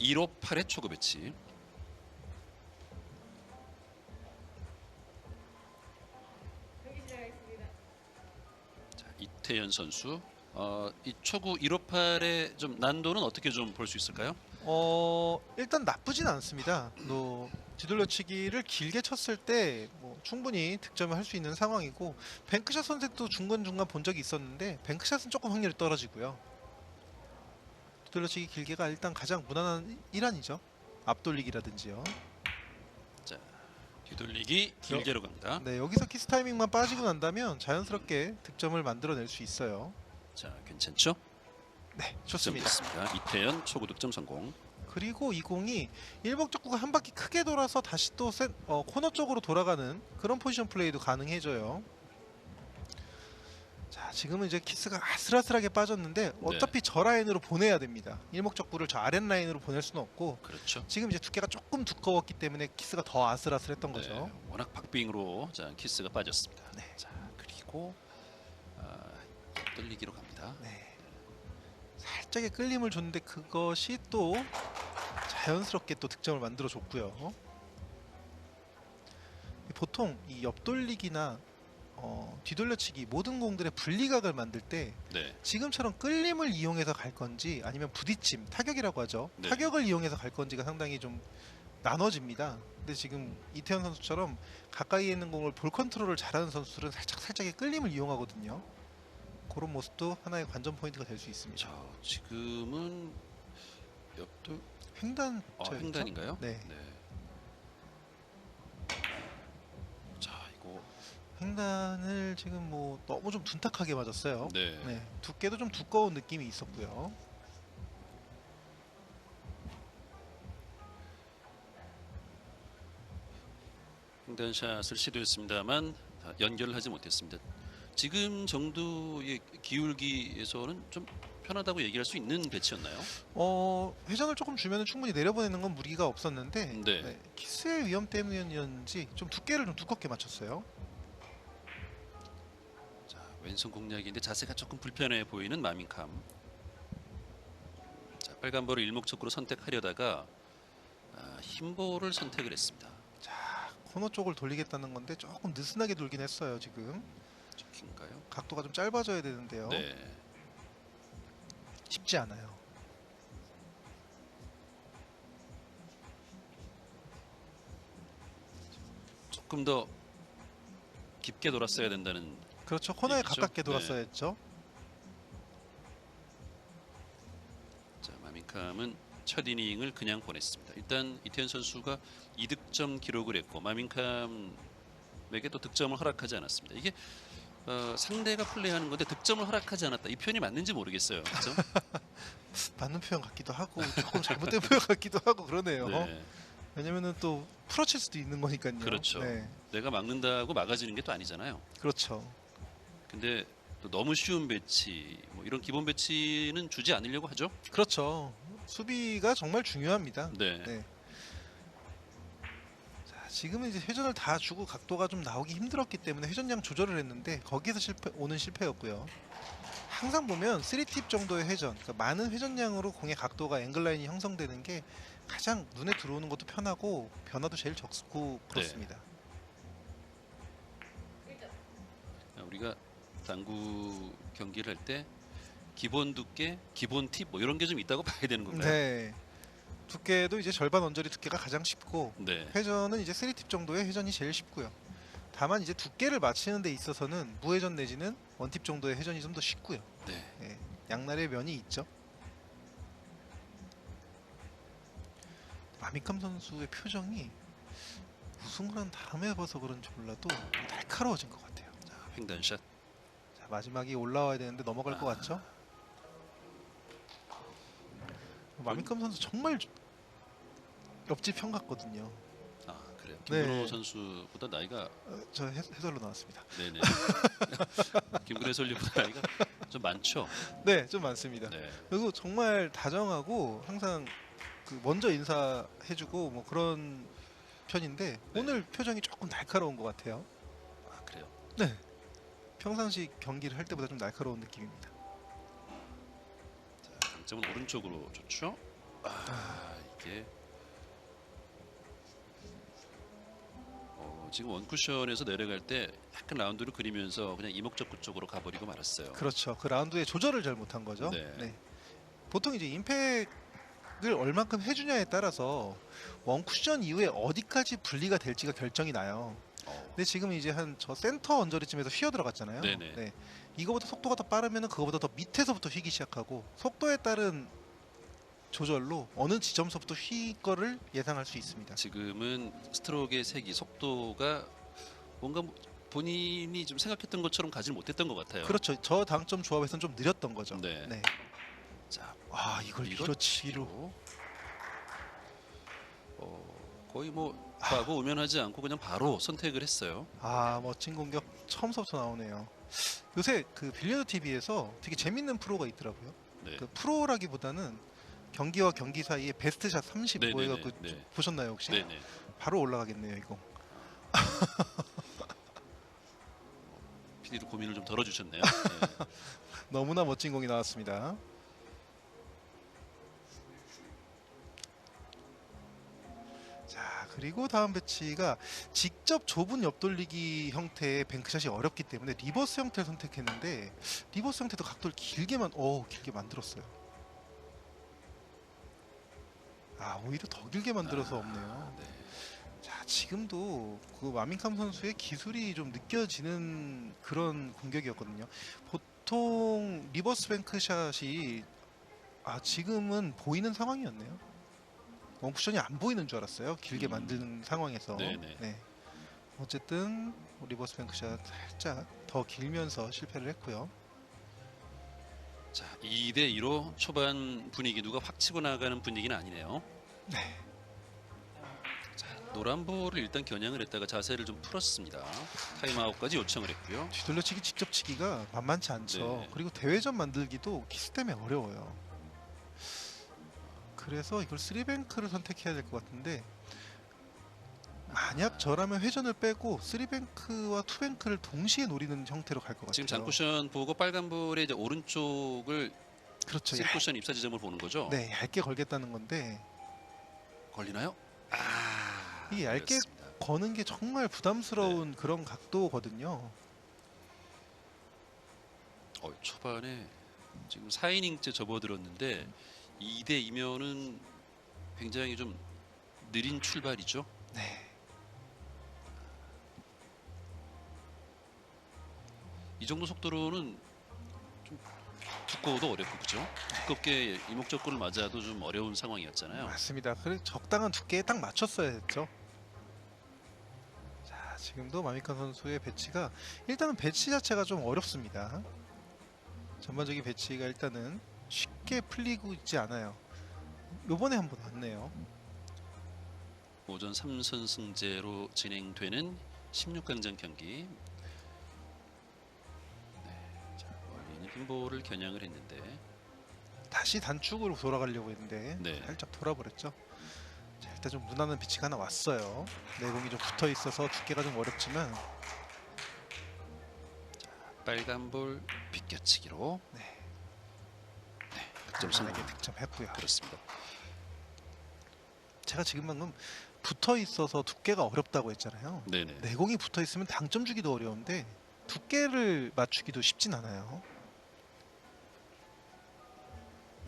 158의 초구 배치. 자, 이태현 선수. 이 초구 158의 좀 난도는 어떻게 좀 볼 수 있을까요? 일단 나쁘진 않습니다. 뒤돌려치기를 길게 쳤을 때 충분히 득점을 할 수 있는 상황이고, 뱅크샷 선택도 중간중간 본 적이 있었는데 뱅크샷은 조금 확률이 떨어지고요. 뒤돌려치기 길게가 일단 가장 무난한 일환이죠. 앞돌리기라든지요. 자, 뒤돌리기 길게로 갑니다. 네, 여기서 키스 타이밍만 빠지고 난다면 자연스럽게 득점을 만들어낼 수 있어요. 자, 괜찮죠? 네, 좋습니다. 득점됐습니다. 이태현 초구 득점 성공. 그리고 이 공이 일목적구가 한 바퀴 크게 돌아서 다시 또 코너 쪽으로 돌아가는 그런 포지션 플레이도 가능해져요. 자, 지금은 이제 키스가 아슬아슬하게 빠졌는데 어차피 저 라인으로 보내야 됩니다. 일목적구를 저 아랫 라인으로 보낼 수는 없고, 그렇죠. 지금 이제 두께가 조금 두꺼웠기 때문에 키스가 더 아슬아슬했던 네, 거죠. 워낙 박빙으로 자 키스가 빠졌습니다. 네. 자, 그리고 떨리기로 갑니다. 네. 살짝의 끌림을 줬는데 그것이 또 자연스럽게 또 득점을 만들어 줬고요. 보통 이 옆돌리기나 뒤돌려치기 모든 공들의 분리각을 만들 때 네, 지금처럼 끌림을 이용해서 갈 건지 아니면 부딪힘, 타격이라고 하죠. 네. 타격을 이용해서 갈 건지가 상당히 좀 나눠집니다. 근데 지금 이태현 선수처럼 가까이에 있는 공을 볼 컨트롤을 잘하는 선수들은 살짝의 끌림을 이용하거든요. 그런 모습도 하나의 관전 포인트가 될 수 있습니다. 자, 지금은 옆돌 횡단, 횡단인가요? 네. 자, 이거 횡단을 지금 너무 좀 둔탁하게 맞았어요. 네. 두께도 좀 두꺼운 느낌이 있었고요. 횡단샷을 시도했습니다만 연결을 하지 못했습니다. 지금 정도의 기울기에서는 좀 편하다고 얘기할 수 있는 배치였나요? 회전을 조금 주면 충분히 내려보내는 건 무리가 없었는데 네. 키스의 위험 때문이었는지 좀 두께를 좀 두껍게 맞췄어요. 자, 왼손 공략인데 자세가 조금 불편해 보이는 마민캄. 자, 빨간 볼을 일목적으로 선택하려다가 흰볼을 선택을 했습니다. 자, 코너 쪽을 돌리겠다는 건데 조금 느슨하게 돌긴 했어요. 지금 찍힌가요? 각도가 좀 짧아져야 되는데요. 네. 쉽지 않아요. 조금 더 깊게 돌았어야 된다는. 그렇죠. 코너에 얘기죠? 가깝게 돌았어야 했죠. 자, 마민캄은 첫 이닝을 그냥 보냈습니다. 일단 이태현 선수가 2득점 기록을 했고 마민캄에게 또 득점을 허락하지 않았습니다. 이게 상대가 플레이하는 건데 득점을 허락하지 않았다. 이 표현이 맞는지 모르겠어요. 그렇죠? 맞는 표현 같기도 하고 조금 잘못된 표현 같기도 하고 그러네요. 네. 왜냐면은 또 풀어칠 수도 있는 거니까요. 그렇죠. 네. 내가 막는다고 막아지는 게 또 아니잖아요. 그렇죠. 근데 또 너무 쉬운 배치, 이런 기본 배치는 주지 않으려고 하죠. 그렇죠. 수비가 정말 중요합니다. 네. 네. 자, 지금은 이제 회전을 다 주고 각도가 좀 나오기 힘들었기 때문에 회전량 조절을 했는데 거기에서 오는 실패였고요. 항상 보면 3팁 정도의 회전, 그러니까 많은 회전량으로 공의 각도가 앵글라인이 형성되는 게 가장 눈에 들어오는 것도 편하고 변화도 제일 적고 그렇습니다. 우리가 당구 경기를 할 때 기본 두께, 기본 팁 이런 게 좀 있다고 봐야 되는 건가요? 네. 두께도 이제 절반 언저리 두께가 가장 쉽고 네. 회전은 이제 3팁 정도의 회전이 제일 쉽고요. 다만 이제 두께를 맞추는 데 있어서는 무회전 내지는 원팁 정도의 회전이 좀 더 쉽고요. 네. 네. 양날의 면이 있죠. 마민캄 선수의 표정이 우승을 한 다음에 봐서 그런지 몰라도 날카로워진 것 같아요. 자, 횡단샷. 자, 마지막이 올라와야 되는데 넘어갈 것 같죠? 마민캄 선수 정말 옆집 형 같거든요. 그래요. 네. 김근호 선수보다 나이가 저 해설로 나왔습니다. 네네. 김근호 해설위보다 나이가 좀 많죠. 네, 좀 많습니다. 네. 그리고 정말 다정하고 항상 먼저 인사해주고 그런 편인데 네. 오늘 표정이 조금 날카로운 것 같아요. 그래요. 네, 평상시 경기를 할 때보다 좀 날카로운 느낌입니다. 자, 강점은 오른쪽으로 좋죠. 지금 원쿠션에서 내려갈 때 약간 라운드를 그리면서 그냥 이목적구 쪽으로 가버리고 말았어요. 그렇죠. 그 라운드의 조절을 잘 못한 거죠. 네. 네. 보통 이제 임팩을 얼만큼 해주냐에 따라서 원 쿠션 이후에 어디까지 분리가 될지가 결정이 나요. 근데 지금 이제 한 저 센터 언저리쯤에서 휘어 들어갔잖아요. 네네. 네. 이거보다 속도가 더 빠르면 그거보다 더 밑에서부터 휘기 시작하고 속도에 따른 조절로 어느 지점서부터 휘 거를 예상할 수 있습니다. 지금은 스트로크의 색이 속도가 뭔가 본인이 좀 생각했던 것처럼 가지 못했던 것 같아요. 그렇죠. 저 당점 조합에서는 좀 느렸던 거죠. 네. 네. 자, 와 이걸 밀어치기로. 거의 뭐 과거 우면하지 않고 그냥 바로 선택을 했어요. 아 멋진 공격 처음서부터 나오네요. 요새 그 빌리어드 TV에서 되게 재밌는 프로가 있더라고요. 네. 그 프로라기보다는 경기와 경기 사이에 베스트샷 30 네네네, 해갖고 네. 보셨나요 혹시? 네네. 바로 올라가겠네요 이거. PD도 고민을 좀 덜어주셨네요. 네. 너무나 멋진 공이 나왔습니다. 자 그리고 다음 배치가 직접 좁은 옆돌리기 형태의 뱅크샷이 어렵기 때문에 리버스 형태를 선택했는데 리버스 형태도 각도를 길게 만들었어요. 아 오히려 더 길게 만들어서 없네요. 네. 자 지금도 그 마밍캄 선수의 기술이 좀 느껴지는 그런 공격이었거든요. 보통 리버스 뱅크샷이 지금은 보이는 상황이었네요. 원쿠션이 안 보이는 줄 알았어요. 길게 만드는 상황에서. 네네. 네. 어쨌든 리버스 뱅크샷 살짝 더 길면서 실패를 했고요. 자, 2대 2로 초반 분위기 누가 확 치고 나가는 분위기는 아니네요. 네. 자, 노란 볼을 일단 겨냥을 했다가 자세를 좀 풀었습니다. 타임아웃까지 요청을 했고요. 뒤돌려치기 직접 치기가 만만치 않죠. 네. 그리고 대회전 만들기도 키스 때문에 어려워요. 그래서 이걸 3뱅크를 선택해야 될 것 같은데 만약 저라면 회전을 빼고 3뱅크와 2뱅크를 동시에 노리는 형태로 갈 것 같아요. 지금 장쿠션 보고 빨간 볼의 이제 오른쪽을 그렇죠. 3쿠션 입사 지점을 보는 거죠. 네, 얇게 걸겠다는 건데 걸리나요? 이게 얇게 걸렸습니다. 거는 게 정말 부담스러운 그런 각도거든요. 초반에 지금 4이닝째 접어들었는데 2대 2면은 굉장히 좀 느린 출발이죠. 네. 이 정도 속도로는 좀 두꺼워도 어렵고 그죠? 두껍게 이목적구를 맞아도 좀 어려운 상황이었잖아요. 맞습니다. 그래 적당한 두께에 딱 맞췄어야 했죠. 자, 지금도 마미카 선수의 배치가 일단은 배치 자체가 좀 어렵습니다. 전반적인 배치가 일단은 쉽게 풀리고 있지 않아요. 요번에 한번 왔네요. 오전 3선승제로 진행되는 16강전 경기. 네, 자, 원래는 흰볼을 겨냥을 했는데 다시 단축으로 돌아가려고 했는데 네. 살짝 돌아버렸죠. 자, 일단 좀 무난한 피치가 하나 왔어요. 내공이 좀 붙어 있어서 두께가 좀 어렵지만 빨간 볼 비껴치기로 네. 득점 성공. 무난하게 득점했고요. 그렇습니다. 제가 지금 방금 붙어 있어서 두께가 어렵다고 했잖아요. 네네. 내공이 붙어 있으면 당점 주기도 어려운데 두께를 맞추기도 쉽진 않아요.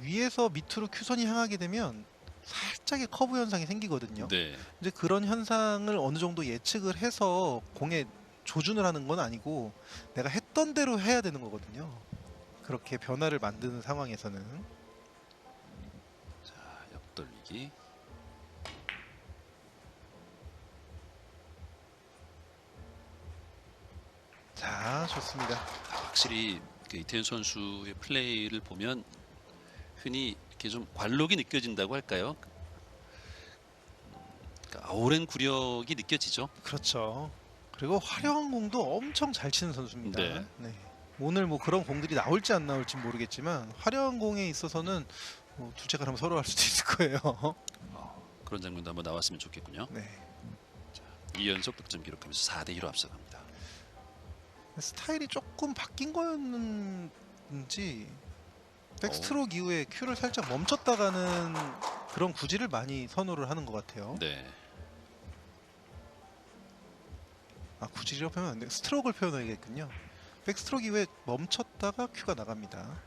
위에서 밑으로 큐선이 향하게 되면 살짝의 커브 현상이 생기거든요. 네. 이제 그런 현상을 어느 정도 예측을 해서 공에 조준을 하는 건 아니고 내가 했던 대로 해야 되는 거거든요. 그렇게 변화를 만드는 상황에서는. 자, 옆돌리기. 자, 좋습니다. 확실히 그 이태현 선수의 플레이를 보면 흔히 이렇게 좀 관록이 느껴진다고 할까요? 그러니까 오랜 구력이 느껴지죠. 그렇죠. 그리고 화려한 공도 엄청 잘 치는 선수입니다. 네. 네. 오늘 뭐 그런 공들이 나올지 안 나올지 모르겠지만 화려한 공에 있어서는 뭐 둘째가 한번 서로 할 수도 있을 거예요. 그런 장면도 한번 나왔으면 좋겠군요. 네. 2연속 득점 기록하면서 4대 2로 앞서갑니다. 스타일이 조금 바뀐 거였는지 백스트로크 이후에 큐를 살짝 멈췄다가는 그런 구질을 많이 선호를 하는 것 같아요. 네. 구질이라고 표현하면 안 돼. 스트로크를 표현해야겠군요. 백스트로크 이후에 멈췄다가 큐가 나갑니다.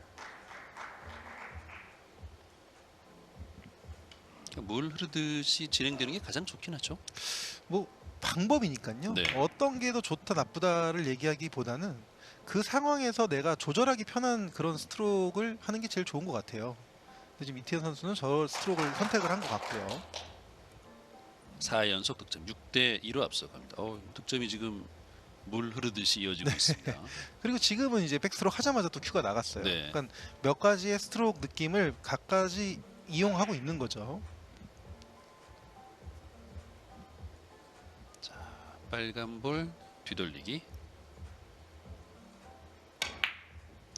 물 흐르듯이 진행되는 게 가장 좋긴 하죠. 뭐 방법이니까요. 네. 어떤 게 더 좋다 나쁘다를 얘기하기보다는 그 상황에서 내가 조절하기 편한 그런 스트로크를 하는 게 제일 좋은 것 같아요. 근데 지금 이태현 선수는 저 스트로크를 선택을 한 것 같고요. 4연속 득점 6대 2로 앞서갑니다. 득점이 지금 물 흐르듯이 이어지고 있습니다. 그리고 지금은 이제 백스트로크 하자마자 또 큐가 나갔어요. 네. 그러니까 몇 가지의 스트로크 느낌을 각가지 이용하고 있는 거죠. 자, 빨간 볼 뒤돌리기.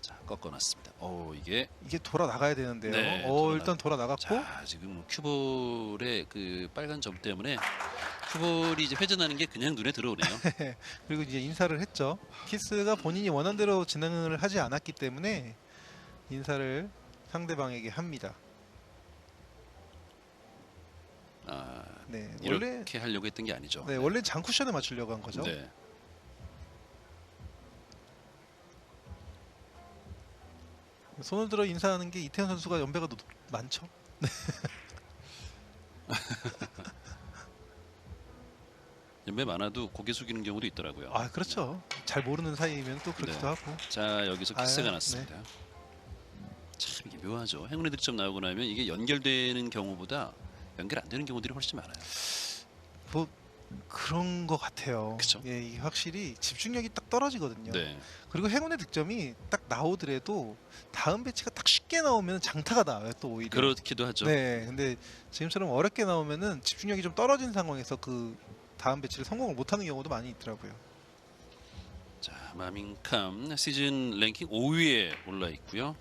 자, 꺾어놨습니다. 이게 이게 돌아 나가야 되는데요. 네, 일단 돌아 나갔고 자, 지금 큐볼의 그 빨간 점 때문에 큐볼이 이제 회전하는 게 그냥 눈에 들어오네요. 그리고 이제 인사를 했죠. 키스가 본인이 원한 대로 진행을 하지 않았기 때문에 인사를 상대방에게 합니다. 네, 이렇게 하려고 했던 게 아니죠. 원래 장쿠션에 맞추려고 한 거죠. 네. 손을 들어 인사하는 게 이태현 선수가 연배가 많죠. 연배 많아도 고개 숙이는 경우도 있더라고요. 그렇죠. 잘 모르는 사이면 또 그렇기도 네. 하고. 자, 여기서 키스가 네. 났습니다. 참 이게 묘하죠. 행운의 득점 나오고 나면 이게 연결되는 경우보다 연결 안 되는 경우들이 훨씬 많아요. 뭐 그런 것 같아요. 그쵸? 예, 이게 확실히 집중력이 딱 떨어지거든요. 네. 그리고 행운의 득점이 딱 나오더라도 다음 배치가 딱 쉽게 나오면 장타가 나와요. 또 오히려. 그렇기도 하죠. 네, 근데 지금처럼 어렵게 나오면은 집중력이 좀 떨어진 상황에서 그 다음 배치를 성공을 못하는 경우도 많이 있더라고요. 자, 마민캄 시즌 랭킹 5위에 올라 있고요.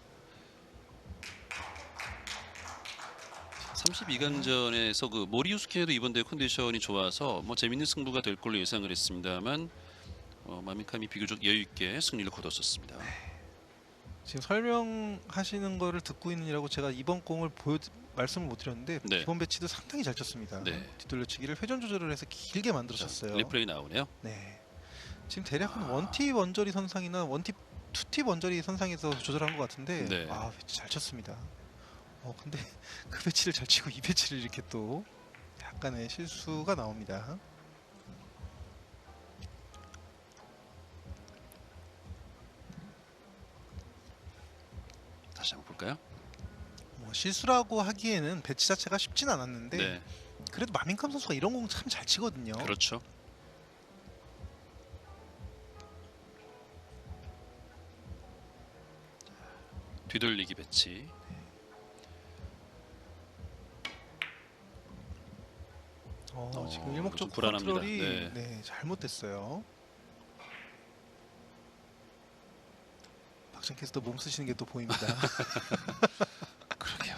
32강전에서 그 모리우스케도 이번 대회 컨디션이 좋아서 뭐 재밌는 승부가 될 걸로 예상을 했습니다만 마민캄이 비교적 여유 있게 승리를 거뒀었습니다. 지금 설명하시는 거를 듣고 있느라고 제가 이번 공을 말씀을 못 드렸는데 네. 이번 배치도 상당히 잘 쳤습니다. 네. 뒤돌려치기를 회전 조절을 해서 길게 만들어졌어요. 리플레이 나오네요. 네. 지금 대략 한 원팁 원저리 선상이나 원팁 투팁 원저리 선상에서 조절한 것 같은데 네. 배치 잘 쳤습니다. 근데 그 배치를 잘 치고 이 배치를 이렇게 또 약간의 실수가 나옵니다. 다시 한번 볼까요? 뭐 실수라고 하기에는 배치 자체가 쉽진 않았는데 네. 그래도 마민캄 선수가 이런 공 참 잘 치거든요. 그렇죠. 뒤돌리기 배치. 지금 좀 일목적 불안합니다. 컨트롤이 네. 잘못됐어요. 박찬 캐스터 몸 쓰시는 게 또 보입니다. 그러게요.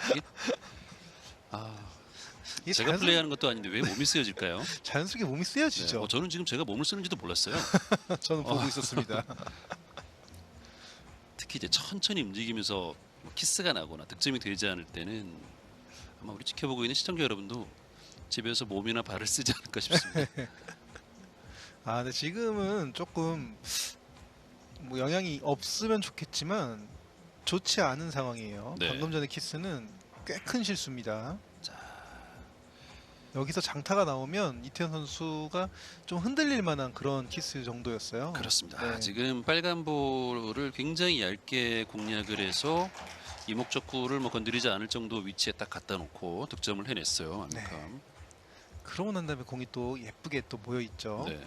이게 제가 플레이하는 것도 아닌데 왜 몸이 쓰여질까요? 자연스럽게 몸이 네. 쓰여지죠. 저는 지금 제가 몸을 쓰는지도 몰랐어요. 저는 보고 있었습니다. 특히 이제 천천히 움직이면서 뭐 키스가 나거나 득점이 되지 않을 때는 아마 우리 지켜보고 있는 시청자 여러분도 집에서 몸이나 발을 쓰지 않을까 싶습니다. 근데 지금은 조금 뭐 영향이 없으면 좋겠지만 좋지 않은 상황이에요. 네. 방금 전에 키스는 꽤 큰 실수입니다. 자, 여기서 장타가 나오면 이태현 선수가 좀 흔들릴 만한 그런 키스 정도였어요. 그렇습니다. 네. 지금 빨간 볼을 굉장히 얇게 공략을 해서 이목적구를 뭐 건드리지 않을 정도 위치에 딱 갖다 놓고 득점을 해냈어요. 마민캄. 그러고 난 다음에 공이 또 예쁘게 또 모여 있죠. 네.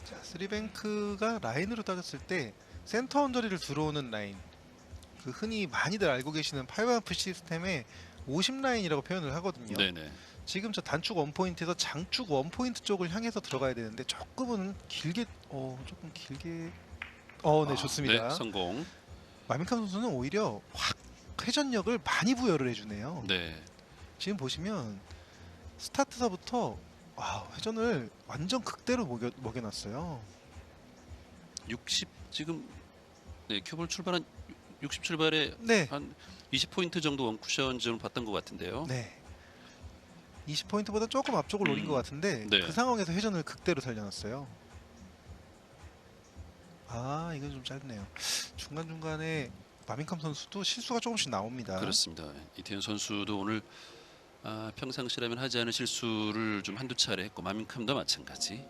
자, 쓰리뱅크가 라인으로 따졌을 때 센터 언저리를 들어오는 라인, 그 흔히 많이들 알고 계시는 8반프 시스템의 50 라인이라고 표현을 하거든요. 네네. 지금 저 단축 원포인트에서 장축 원포인트 쪽을 향해서 들어가야 되는데 조금은 길게 조금 길게 네, 좋습니다. 네, 성공. 마민캄 선수는 오히려 확 회전력을 많이 부여를 해주네요. 네. 지금 보시면 스타트서부터 회전을 완전 극대로 먹여놨어요. 60 지금 큐볼 출발한 60 출발에 네. 한 20포인트 정도 원쿠션 지점을 봤던 것 같은데요. 네. 20포인트보다 조금 앞쪽을 노린 것 같은데 네. 그 상황에서 회전을 극대로 살려놨어요. 아, 이건 좀 짧네요. 중간중간에 마민캄 선수도 실수가 조금씩 나옵니다. 그렇습니다. 이태현 선수도 오늘 평상시라면 하지 않은 실수를 좀 한두 차례 했고 마민캄도 마찬가지.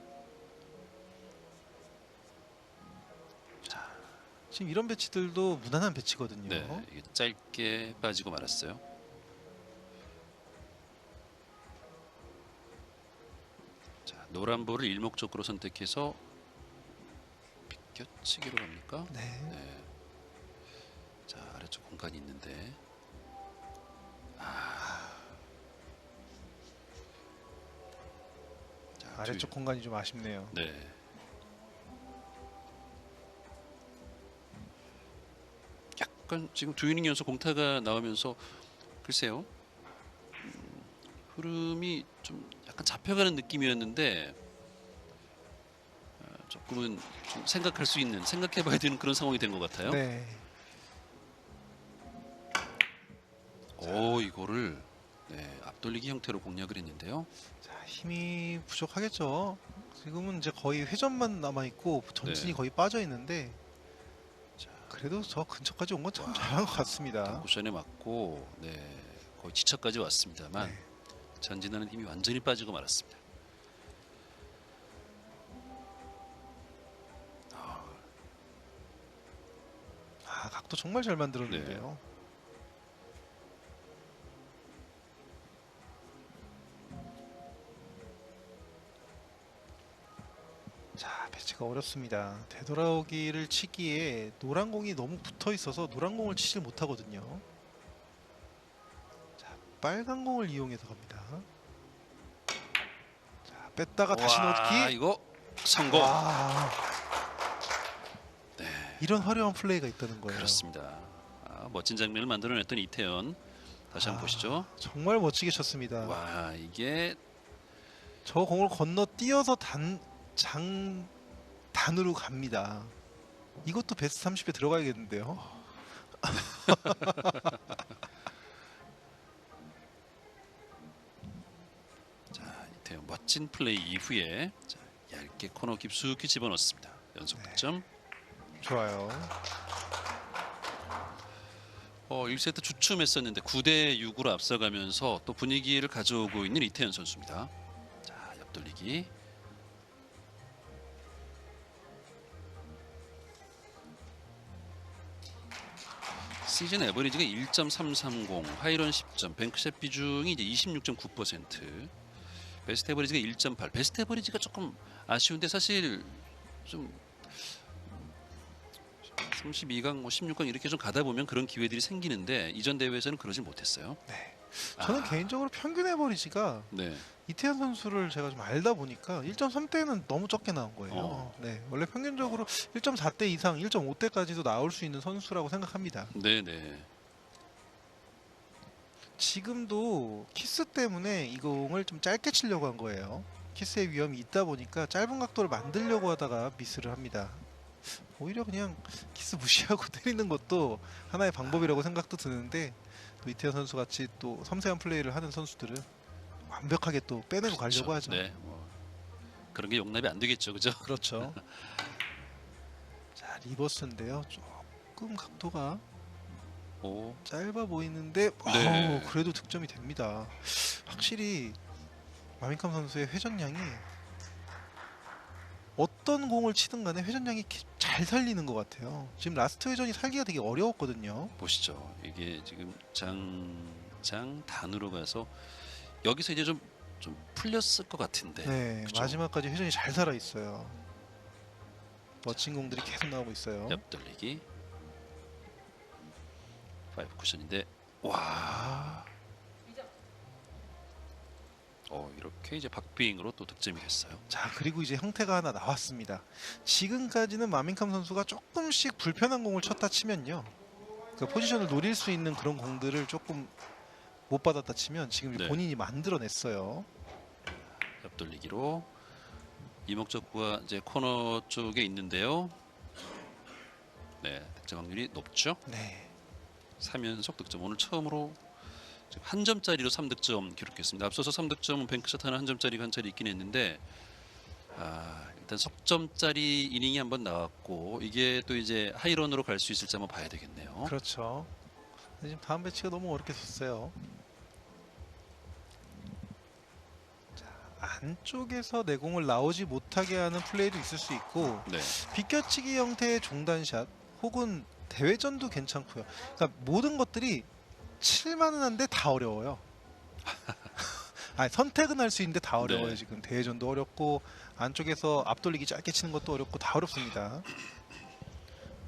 지금 이런 배치들도 무난한 배치거든요. 네, 이게 짧게 빠지고 말았어요. 자, 노란 볼을 일목적으로 선택해서 비껴치기로 갑니까? 네. 네. 자, 아래쪽 공간이 있는데. 자, 아래쪽 공간이 좀 아쉽네요. 네. 약간 지금 두 이닝 연속 공타가 나오면서 글쎄요. 흐름이 좀 약간 잡혀가는 느낌이었는데 조금은 좀 생각할 수 있는, 생각해봐야 되는 그런 상황이 된 것 같아요. 네. 오, 이거를 앞돌리기 형태로 공략을 했는데요. 자, 힘이 부족하겠죠. 지금은 이제 거의 회전만 남아 있고 전진이 네. 거의 빠져 있는데 자, 그래도 저 근처까지 온 건 참 잘한 것 같습니다. 쿠션에 맞고 거의 지처까지 왔습니다만 네. 전진하는 힘이 완전히 빠지고 말았습니다. 아, 각도 정말 잘 만들었는데요. 자, 배치가 어렵습니다. 되돌아오기를 치기에 노란 공이 너무 붙어 있어서 노란 공을 치질 못하거든요. 자, 빨간 공을 이용해서 갑니다. 자, 뺐다가 다시 와, 넣기. 이거 성공. 와, 이런 화려한 플레이가 있다는 거예요. 그렇습니다. 멋진 장면을 만들어냈던 이태현. 다시 한번 보시죠. 정말 멋지게 쳤습니다. 와, 이게 저 공을 건너뛰어서 단으로 갑니다. 이것도 베스트 30에 들어가야겠는데요. 자, 이태현 멋진 플레이 이후에 자, 얇게 코너 깊숙이 집어넣습니다. 연속 득점. 좋아요. 1세트 주춤했었는데 9대 6으로 앞서가면서 또 분위기를 가져오고 있는 이태현 선수입니다. 자, 옆돌리기. 시즌 에버리지가 1.330, 하이런 10점, 뱅크샷 비중이 이제 26.9%, 베스트 에버리지가 1.8. 베스트 에버리지가 조금 아쉬운데 사실 좀 32강, 16강 이렇게 좀 가다 보면 그런 기회들이 생기는데 이전 대회에서는 그러질 못했어요. 네. 저는 개인적으로 평균 에버리지가 네, 이태현 선수를 제가 좀 알다 보니까 1.3대는 너무 적게 나온 거예요. 네, 원래 평균적으로 1.4대 이상, 1.5대까지도 나올 수 있는 선수라고 생각합니다. 네, 네. 지금도 키스 때문에 이 공을 좀 짧게 치려고 한 거예요. 키스의 위험이 있다 보니까 짧은 각도를 만들려고 하다가 미스를 합니다. 오히려 그냥 키스 무시하고 때리는 것도 하나의 방법이라고 생각도 드는데 또 이태현 선수 같이 또 섬세한 플레이를 하는 선수들은 완벽하게 또 빼내고 가려고 하죠. 네, 그런 게 용납이 안 되겠죠, 그죠? 그렇죠. 자, 리버스인데요. 조금 각도가 오, 짧아 보이는데 네. 그래도 득점이 됩니다. 확실히 마민캄 선수의 회전량이 어떤 공을 치든 간에 회전량이 잘 살리는 것 같아요. 지금 라스트 회전이 살기가 되게 어려웠거든요. 보시죠. 이게 지금 장 단으로 가서 여기서 이제 좀 풀렸을 것 같은데. 네, 그죠? 마지막까지 회전이 잘 살아 있어요. 멋진 공들이 계속 나오고 있어요. 옆돌리기. 5 쿠션인데 와. 이렇게 이제 박빙으로 또 득점이 됐어요. 자, 그리고 이제 형태가 하나 나왔습니다. 지금까지는 마민캄 선수가 조금씩 불편한 공을 쳤다 치면요, 그 포지션을 노릴 수 있는 그런 공들을 조금 못 받았다 치면 지금 네. 본인이 만들어냈어요. 옆돌리기로 이목적구가 이제 코너 쪽에 있는데요. 네, 득점 확률이 높죠. 네. 3연속 득점. 오늘 처음으로 지금 한 점짜리로 3득점 기록했습니다. 앞서서 3득점은 뱅크샷 하나 한 점짜리가 한 차례 있긴 했는데 일단 석점짜리 이닝이 한번 나왔고 이게 또 이제 하이런으로 갈 수 있을지 한번 봐야 되겠네요. 그렇죠. 근데 지금 다음 배치가 너무 어렵게 섰어요. 자, 안쪽에서 내공을 나오지 못하게 하는 플레이도 있을 수 있고 네. 비껴치기 형태의 중단샷 혹은 대회전도 괜찮고요. 그러니까 모든 것들이 칠만은 한데 다 어려워요. 아니, 선택은 할 수 있는데 다 어려워요. 네. 지금 대회전도 어렵고 안쪽에서 앞돌리기 짧게 치는 것도 어렵고 다 어렵습니다.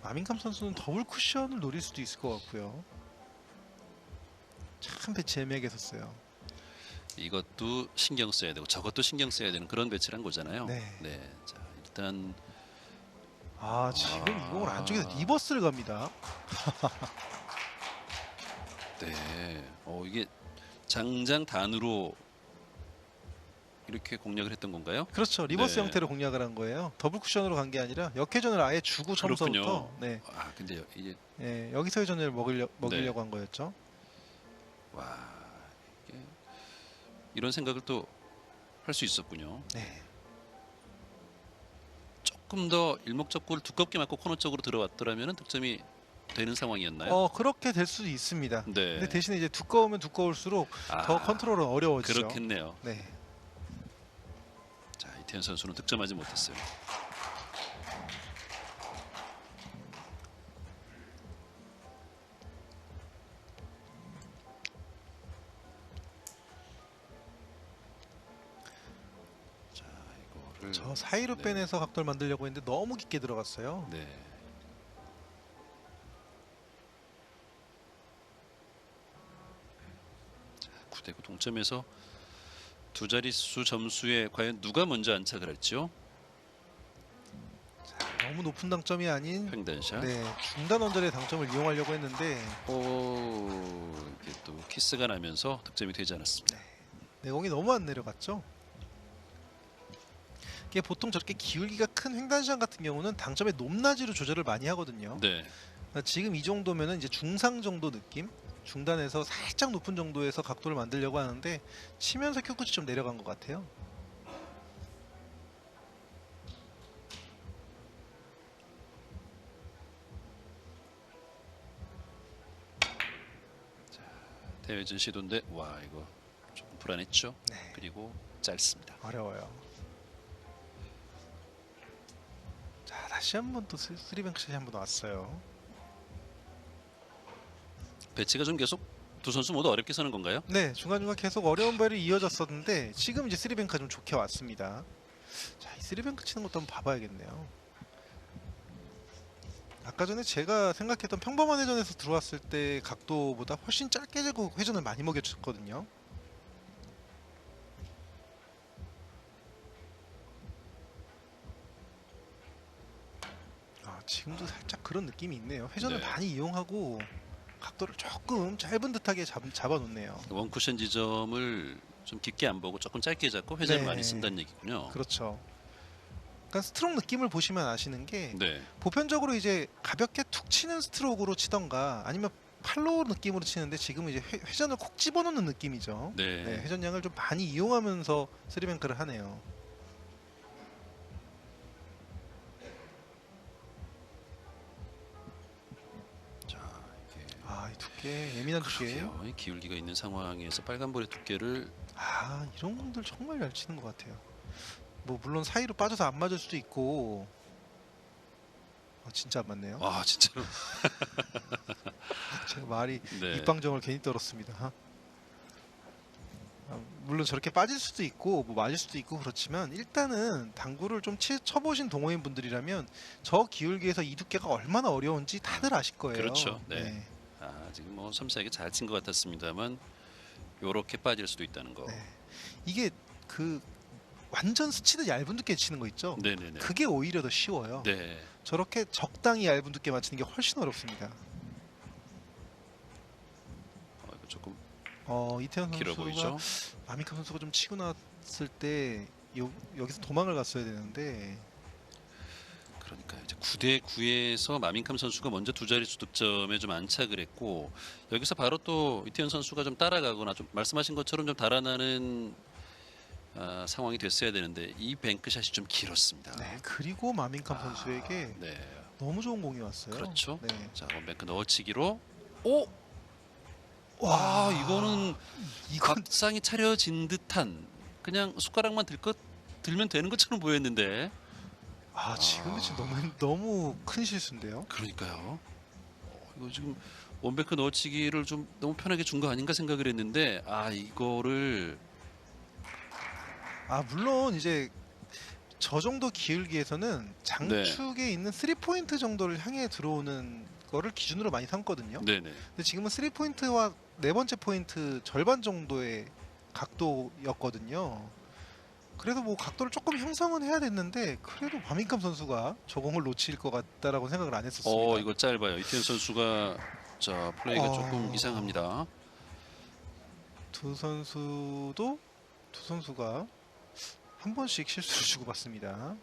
마민캄 선수는 더블 쿠션을 노릴 수도 있을 것 같고요. 참 배치 애매하게 섰어요. 이것도 신경 써야 되고 저것도 신경 써야 되는 그런 배치를 한 거잖아요. 네. 자, 일단 아, 지금 이 공을 안쪽에서 리버스를 갑니다. 네. 이게 장장 단으로 이렇게 공략을 했던 건가요? 그렇죠. 리버스 네. 형태로 공략을 한 거예요. 더블 쿠션으로 간 게 아니라 역회전을 아예 주고 처음부터 그렇군요. 네. 근데 이게 여기서 회전을 먹이려고 한 거였죠. 와, 이게 이런 생각을 또 할 수 있었군요. 네. 조금 더 일목적구를 두껍게 맞고 코너 쪽으로 들어왔더라면 득점이 되는 상황이었나요? 그렇게 될 수도 있습니다. 네. 근데 대신에 이제 두꺼우면 두꺼울수록 더 컨트롤은 어려워지죠. 그렇겠네요. 네. 자, 이태현 선수는 득점하지 못했어요. 자, 이거를 저 사이로 네. 빼내서 각도를 만들려고 했는데 너무 깊게 들어갔어요. 네. 자, 9대9 동점에서 두 자릿수 점수에 과연 누가 먼저 안착을 할지요? 너무 높은 당점이 아닌 횡단샷. 중단 원절의 당점을 이용하려고 했는데 이게 또 키스가 나면서 득점이 되지 않았습니다. 내공이 너무 안 내려갔죠. 이게 보통 저렇게 기울기가 큰 횡단샷 같은 경우는 당점의 높낮이로 조절을 많이 하거든요. 네. 그러니까 지금 이 정도면은 이제 중상 정도 느낌? 중단에서 살짝 높은 정도에서 각도를 만들려고 하는데 치면서 큐끝이 좀 내려간 것 같아요. 대회전 시도인데 와 이거 조금 불안했죠. 네. 그리고 짧습니다. 어려워요. 자, 다시 한번 또 쓰리뱅크샷이 한번 왔어요. 배치가 좀 계속 두 선수 모두 어렵게 서는 건가요? 네, 중간중간 계속 어려운 발이 이어졌었는데 지금 이제 쓰리뱅크가 좀 좋게 왔습니다. 자, 이 쓰리뱅크 치는 것도 한번 봐봐야겠네요. 아까 전에 제가 생각했던 평범한 회전에서 들어왔을 때 각도보다 훨씬 짧게 재고 회전을 많이 먹여줬거든요. 지금도 살짝 그런 느낌이 있네요. 회전을 네. 많이 이용하고 각도를 조금 짧은 듯하게 잡아놓네요. 원쿠션 지점을 좀 깊게 안 보고 조금 짧게 잡고 회전을 네. 많이 쓴다는 얘기군요. 그렇죠. 그러니까 스트로크 느낌을 보시면 아시는 게 네. 보편적으로 이제 가볍게 툭 치는 스트로크로 치던가 아니면 팔로우 느낌으로 치는데 지금은 이제 회전을 콕 집어넣는 느낌이죠. 네. 회전량을 좀 많이 이용하면서 쓰리뱅크를 하네요. 자, 이게 이 두께 예민한 두께. 그러게요. 이 기울기가 있는 상황에서 빨간 볼의 두께를 이런 공들 정말 잘 치는 것 같아요. 뭐 물론 사이로 빠져서 안 맞을 수도 있고. 진짜 안 맞네요. 진짜로. 제가 말이 네. 입방정을 괜히 떨었습니다. 물론 저렇게 빠질 수도 있고 뭐 맞을 수도 있고 그렇지만 일단은 당구를 좀 쳐보신 동호인 분들이라면 저 기울기에서 이 두께가 얼마나 어려운지 다들 아실 거예요. 그렇죠. 네. 지금 뭐 섬세하게 잘 친 것 같았습니다만 요렇게 빠질 수도 있다는 거. 네. 이게 그 완전 스치듯 얇은 두께 치는 거 있죠. 네네네. 그게 오히려 더 쉬워요. 네. 저렇게 적당히 얇은 두께 맞추는 게 훨씬 어렵습니다. 이거 조금 이태현 길어 선수가 보이죠? 마미카 선수가 좀 치고 나왔을 때 여기서 도망을 갔어야 되는데 그러니까 이제 9대 9에서 마민캄 선수가 먼저 두 자릿수 득점에 좀 안착을 했고 여기서 바로 또 이태현 선수가 좀 따라가거나 좀 말씀하신 것처럼 좀 달아나는 상황이 됐어야 되는데 이 뱅크샷이 좀 길었습니다. 네, 그리고 마민캄 선수에게 네, 너무 좋은 공이 왔어요. 그렇죠. 네. 자 원뱅크 넣어치기로 오, 와, 이거는 이건 밥상이 차려진 듯한 그냥 숟가락만 들면 되는 것처럼 보였는데 지금 진짜 너무 큰 실수인데요. 그러니까요. 이거 지금 원뱅크 넣어치기를 좀 너무 편하게 준 거 아닌가 생각을 했는데 이거를 물론 이제 저 정도 기울기에서는 장축에 있는 3포인트 정도를 향해 들어오는 거를 기준으로 많이 삼거든요. 네네. 근데 지금은 3포인트와 네 번째 포인트 절반 정도의 각도였거든요. 그래도 뭐 각도를 조금 형성은 해야 됐는데 그래도 마민캄 선수가 저 공을 놓칠 것 같다라고 생각을 안 했었습니다. 이거 짧아요. 이태현 선수가 자 플레이가 조금 이상합니다. 두 선수가 한 번씩 실수를 주고받습니다.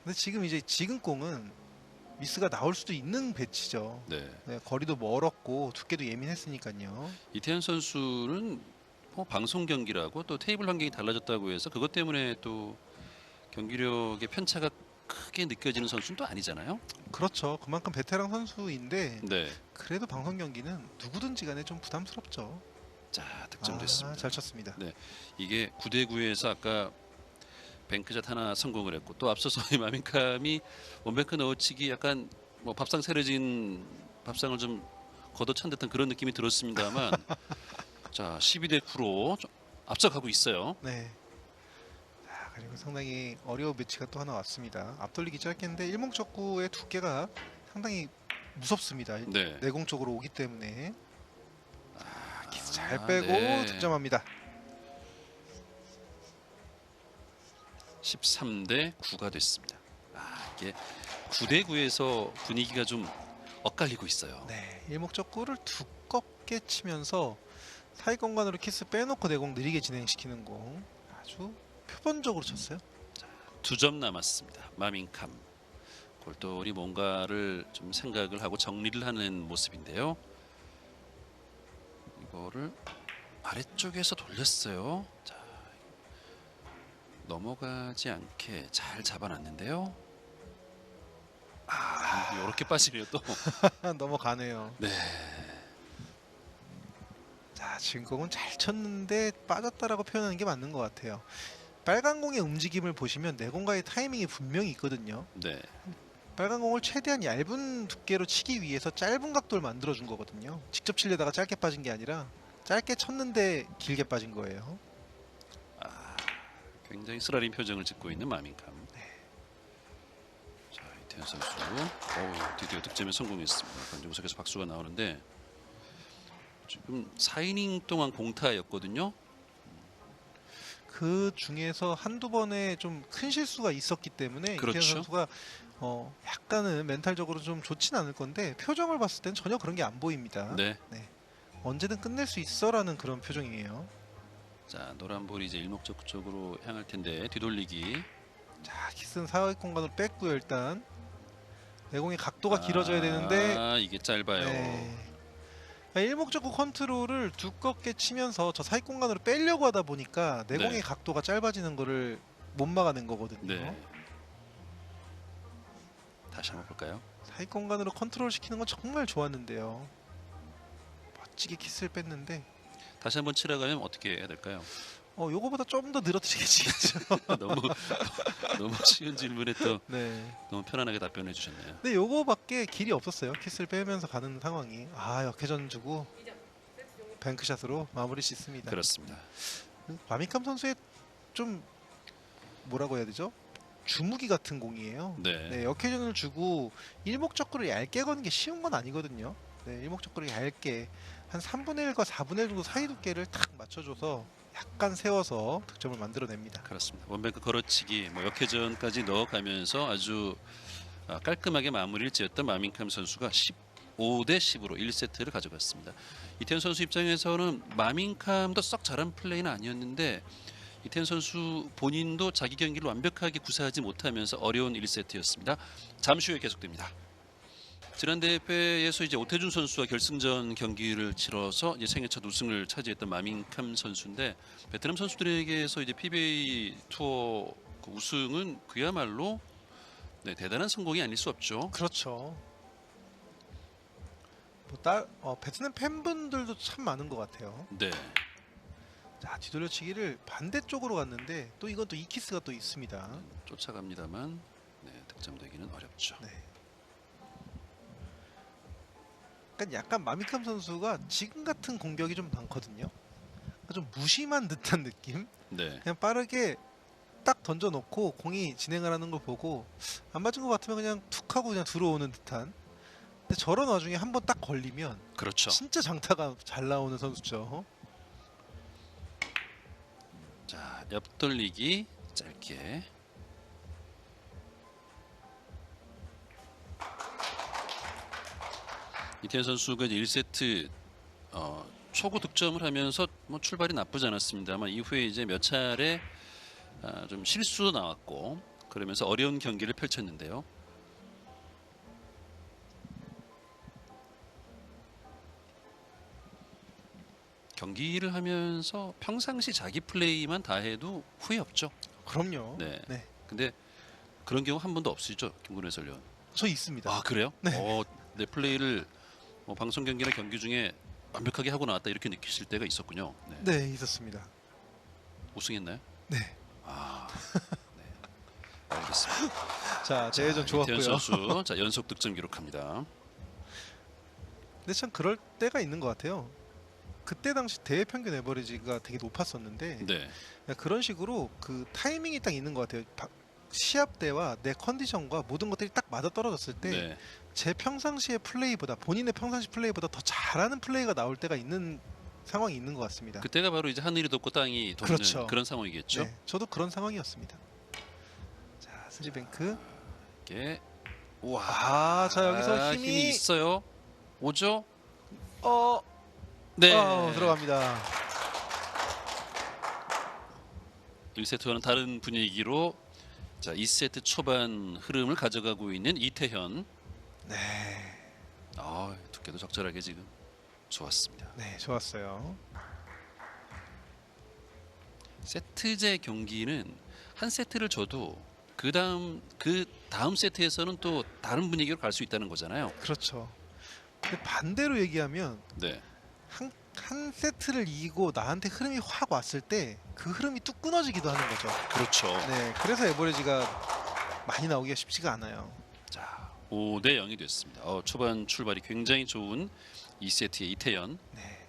근데 지금 공은 미스가 나올 수도 있는 배치죠. 네. 네, 거리도 멀었고 두께도 예민했으니까요. 이태현 선수는 방송 경기라고 또 테이블 환경이 달라졌다고 해서 그것 때문에 또 경기력의 편차가 크게 느껴지는 선수는 또 아니잖아요. 그렇죠. 그만큼 베테랑 선수인데 네. 그래도 방송 경기는 누구든지 간에 좀 부담스럽죠. 자 득점됐습니다. 잘 쳤습니다. 네. 이게 9대 9에서 아까 뱅크샷 하나 성공을 했고 또 앞서서 마민캄이 원뱅크 넣어치기 약간 뭐 밥상 차려진 밥상을 좀 걷어찬 듯한 그런 느낌이 들었습니다만 자 12대 9로 앞서가고 있어요. 네. 자, 그리고 상당히 어려운 매치가 또 하나 왔습니다. 앞돌리기 짧겠는데 일목적구의 두께가 상당히 무섭습니다. 네. 내공 쪽으로 오기 때문에 키스 잘 빼고 네. 득점합니다. 13대 9가 됐습니다. 이게 9대 9에서 분위기가 좀 엇갈리고 있어요. 네, 일목적구를 두껍게 치면서 사이 공간으로 키스 빼놓고 내공 느리게 진행시키는 공 아주 표본적으로 쳤어요. 2점 남았습니다. 마민캄 골똘히 뭔가를 좀 생각을 하고 정리를 하는 모습인데요. 이거를 아래쪽에서 돌렸어요. 자, 넘어가지 않게 잘 잡아놨는데요. 이렇게 빠지네요 또. 넘어가네요. 네. 자, 지금 공은 잘 쳤는데 빠졌다라고 표현하는 게 맞는 것 같아요. 빨간 공의 움직임을 보시면 내공과의 타이밍이 분명히 있거든요. 네. 빨간 공을 최대한 얇은 두께로 치기 위해서 짧은 각도를 만들어준 거거든요. 직접 치려다가 짧게 빠진 게 아니라 짧게 쳤는데 길게 빠진 거예요. 굉장히 쓰라린 표정을 짓고 있는 마민캄. 자, 이태현 선수. 드디어 득점에 성공했습니다. 관중석에서 박수가 나오는데 지금 4이닝 동안 공타였거든요. 그 중에서 한두 번에 좀 큰 실수가 있었기 때문에 그렇죠. 이태현 선수가 약간은 멘탈적으로 좀 좋진 않을 건데 표정을 봤을 땐 전혀 그런 게 안 보입니다. 네. 언제든 끝낼 수 있어라는 그런 표정이에요. 자, 노란 볼이 이제 일목적 쪽으로 향할 텐데 뒤돌리기. 자, 키스는 사회 공간으로 뺐고요. 일단 내공의 각도가 길어져야 되는데 이게 짧아요. 네. 일목적구 컨트롤을 두껍게 치면서 저 사이 공간으로 빼려고 하다 보니까 내공의 네. 각도가 짧아지는 거를 못 막아낸 거거든요. 네. 다시 한번 볼까요? 사이 공간으로 컨트롤 시키는 건 정말 좋았는데요. 멋지게 키스를 뺐는데 다시 한번 치러 가면 어떻게 해야 될까요? 요거보다 좀 더 늘어뜨리겠죠. 너무 쉬운 질문에 또 네. 너무 편안하게 답변해 주셨네요. 근데 요거밖에 길이 없었어요. 키스를 빼면서 가는 상황이. 역회전 주고 뱅크샷으로 마무리 짓습니다. 그렇습니다. 마민캄 선수의 좀 뭐라고 해야 되죠? 주무기 같은 공이에요. 네. 역회전을 주고 일목적구를 얇게 거는 게 쉬운 건 아니거든요. 일목적구를 얇게 한 3분의 1과 4분의 1 정도 사이 두께를 탁 맞춰줘서 약간 세워서 득점을 만들어냅니다. 그렇습니다. 원뱅크 걸어치기, 역회전까지 넣어가면서 아주 깔끔하게 마무리를 지었던 마민캄 선수가 15대 10으로 1세트를 가져갔습니다. 이태현 선수 입장에서는 마민캄도 썩 잘한 플레이는 아니었는데 이태현 선수 본인도 자기 경기를 완벽하게 구사하지 못하면서 어려운 1세트였습니다. 잠시 후에 계속됩니다. 지난 대회에서 이제 오태준 선수와 결승전 경기를 치러서 이제 생애 첫 우승을 차지했던 마밍캄 선수인데 베트남 선수들에게서 이제 PBA 투어 그 우승은 그야말로 네, 대단한 성공이 아닐 수 없죠. 그렇죠. 베트남 팬분들도 참 많은 것 같아요. 네, 자, 뒤돌려치기를 반대쪽으로 갔는데 또 이건 또 이키스가 또 있습니다. 쫓아갑니다만 네, 득점되기는 어렵죠. 네. 그러니까 약간 마미캄 선수가 지금 같은 공격이 좀 많거든요. 그러니까 좀 무심한 듯한 느낌. 네, 그냥 빠르게 딱 던져놓고 공이 진행을 하는 걸 보고 안 맞은 것 같으면 그냥 툭 하고 그냥 들어오는 듯한. 근데 저런 와중에 한번 딱 걸리면 그렇죠. 진짜 장타가 잘 나오는 선수죠. 자, 옆돌리기 짧게. 이태현 선수가 이제 1세트 초구 득점을 하면서 뭐 출발이 나쁘지 않았습니다만 이후에 이제 몇 차례 좀 실수도 나왔고 그러면서 어려운 경기를 펼쳤는데요. 경기를 하면서 평상시 자기 플레이만 다 해도 후회 없죠. 그럼요. 네. 네. 근데 그런 경우 한 번도 없으시죠, 김근우 해설위원? 저 있습니다. 아 그래요? 네. 내 플레이를 방송 경기나 경기 중에 완벽하게 하고 나왔다 이렇게 느끼실 때가 있었군요. 네. 네, 있었습니다. 우승했나요? 네. 아, 네. 알겠습니다. 자, 대회전 이태현 좋았고요. 선수, 자 연속 득점 기록합니다. 근데 참 그럴 때가 있는 것 같아요. 그때 당시 대회 평균 에버리지가 되게 높았었는데 네, 그런 식으로 그 타이밍이 딱 있는 것 같아요. 시합 때와 내 컨디션과 모든 것들이 딱 맞아 떨어졌을 때 제 네, 평상시의 플레이보다 본인의 평상시 플레이보다 더 잘하는 플레이가 나올 때가 있는 상황이 있는 것 같습니다. 그때가 바로 이제 하늘이 돋고 땅이 돋는 그렇죠. 그런 상황이겠죠. 네, 저도 그런 상황이었습니다. 자, 스리뱅크. 이게 우와, 자 여기서 힘이 있어요. 오죠? 어, 네, 들어갑니다. 1세트와는 다른 분위기로 자 2세트 초반 흐름을 가져가고 있는 이태현. 네, 두께도 적절하게 지금 좋았습니다. 네, 좋았어요. 세트제 경기는 한 세트를 줘도 그 다음 세트에서는 또 다른 분위기로 갈 수 있다는 거잖아요. 그렇죠. 근데 반대로 얘기하면 네, 한 세트를 이기고 나한테 흐름이 확 왔을 때 그 흐름이 뚝 끊어지기도 하는 거죠. 그렇죠. 네, 그래서 에버리지가 많이 나오기가 쉽지가 않아요. 자, 5대 0이 됐습니다. 초반 출발이 굉장히 좋은 2세트의 이태현. 네.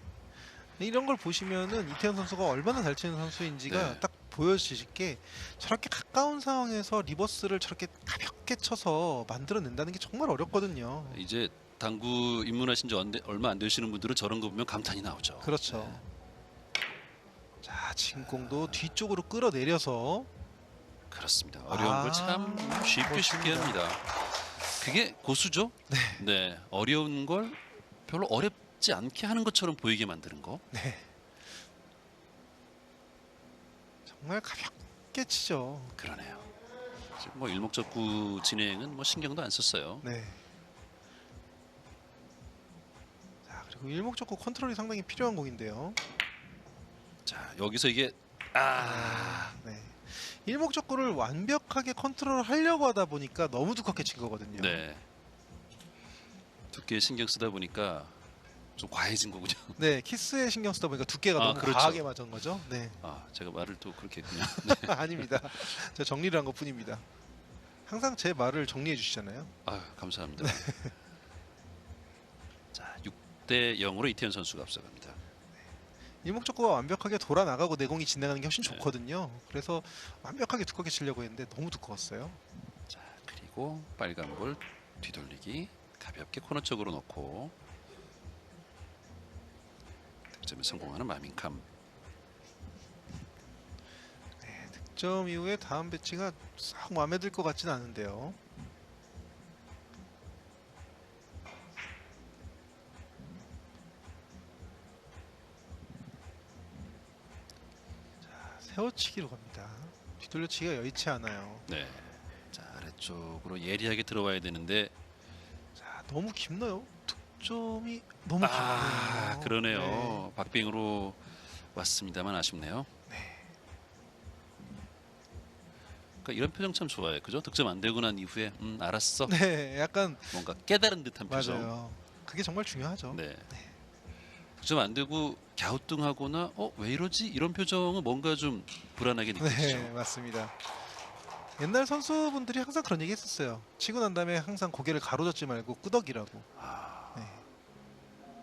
이런 걸 보시면은 이태현 선수가 얼마나 잘 치는 선수인지가 네. 딱 보여지실 게 저렇게 가까운 상황에서 리버스를 저렇게 가볍게 쳐서 만들어낸다는 게 정말 어렵거든요. 이제 당구 입문하신 지 얼마 안 되시는 분들은 저런 거 보면 감탄이 나오죠. 그렇죠. 네. 자, 지금 공도 뒤쪽으로 끌어내려서 그렇습니다. 어려운 걸 참 쉽게 멋집니다. 합니다. 그게 고수죠. 네, 어려운 걸 별로 어렵지 않게 하는 것처럼 보이게 만드는 거. 네. 정말 가볍게 치죠. 그러네요. 지금 뭐 일목적구 진행은 뭐 신경도 안 썼어요. 네. 자, 그리고 일목적구 컨트롤이 상당히 필요한 공인데요. 자, 여기서 이게 네. 일목적구를 완벽하게 컨트롤 하려고 하다 보니까 너무 두껍게 친 거거든요. 네. 두께 신경 쓰다 보니까 좀 과해진 거군요. 네, 키스에 신경 쓰다 보니까 두께가 너무 그렇죠. 과하게 맞은 거죠. 네. 제가 말을 또 그렇게 했군요. 아닙니다. 제가 정리를 한 것뿐입니다. 항상 제 말을 정리해 주시잖아요. 감사합니다. 자, 6대 0으로 이태현 선수가 앞서갑니다. 일목적구가 완벽하게 돌아 나가고 내공이 지나가는 게 훨씬 네. 좋거든요. 그래서 완벽하게 두껍게 치려고 했는데 너무 두꺼웠어요. 자, 그리고 빨간 볼 뒤돌리기 가볍게 코너 쪽으로 놓고 득점에 성공하는 마밍캄. 득점 이후에 다음 배치가 싹 마음에 들 것 같지는 않은데요. 헤어치기로 갑니다. 뒤돌려치기가 여의치 않아요. 네. 자, 아래쪽으로 예리하게 들어와야 되는데 자, 너무 깊나요? 득점이 너무 아, 깊네요. 그러네요. 박빙으로 왔습니다만 아쉽네요. 그러니까 이런 표정 참 좋아요. 그죠? 득점 안 되고 난 이후에 알았어. 네, 네, 약간 뭔가 깨달은 듯한 표정. 맞아요. 그게 정말 중요하죠. 네. 득점 안 되고 갸우뚱하거나 왜 이러지? 이런 표정은 뭔가 좀 불안하게 느껴지죠. 네, 맞습니다. 옛날 선수분들이 항상 그런 얘기 했었어요. 치고 난 다음에 항상 고개를 가로젓지 말고 끄덕이라고. 아, 네.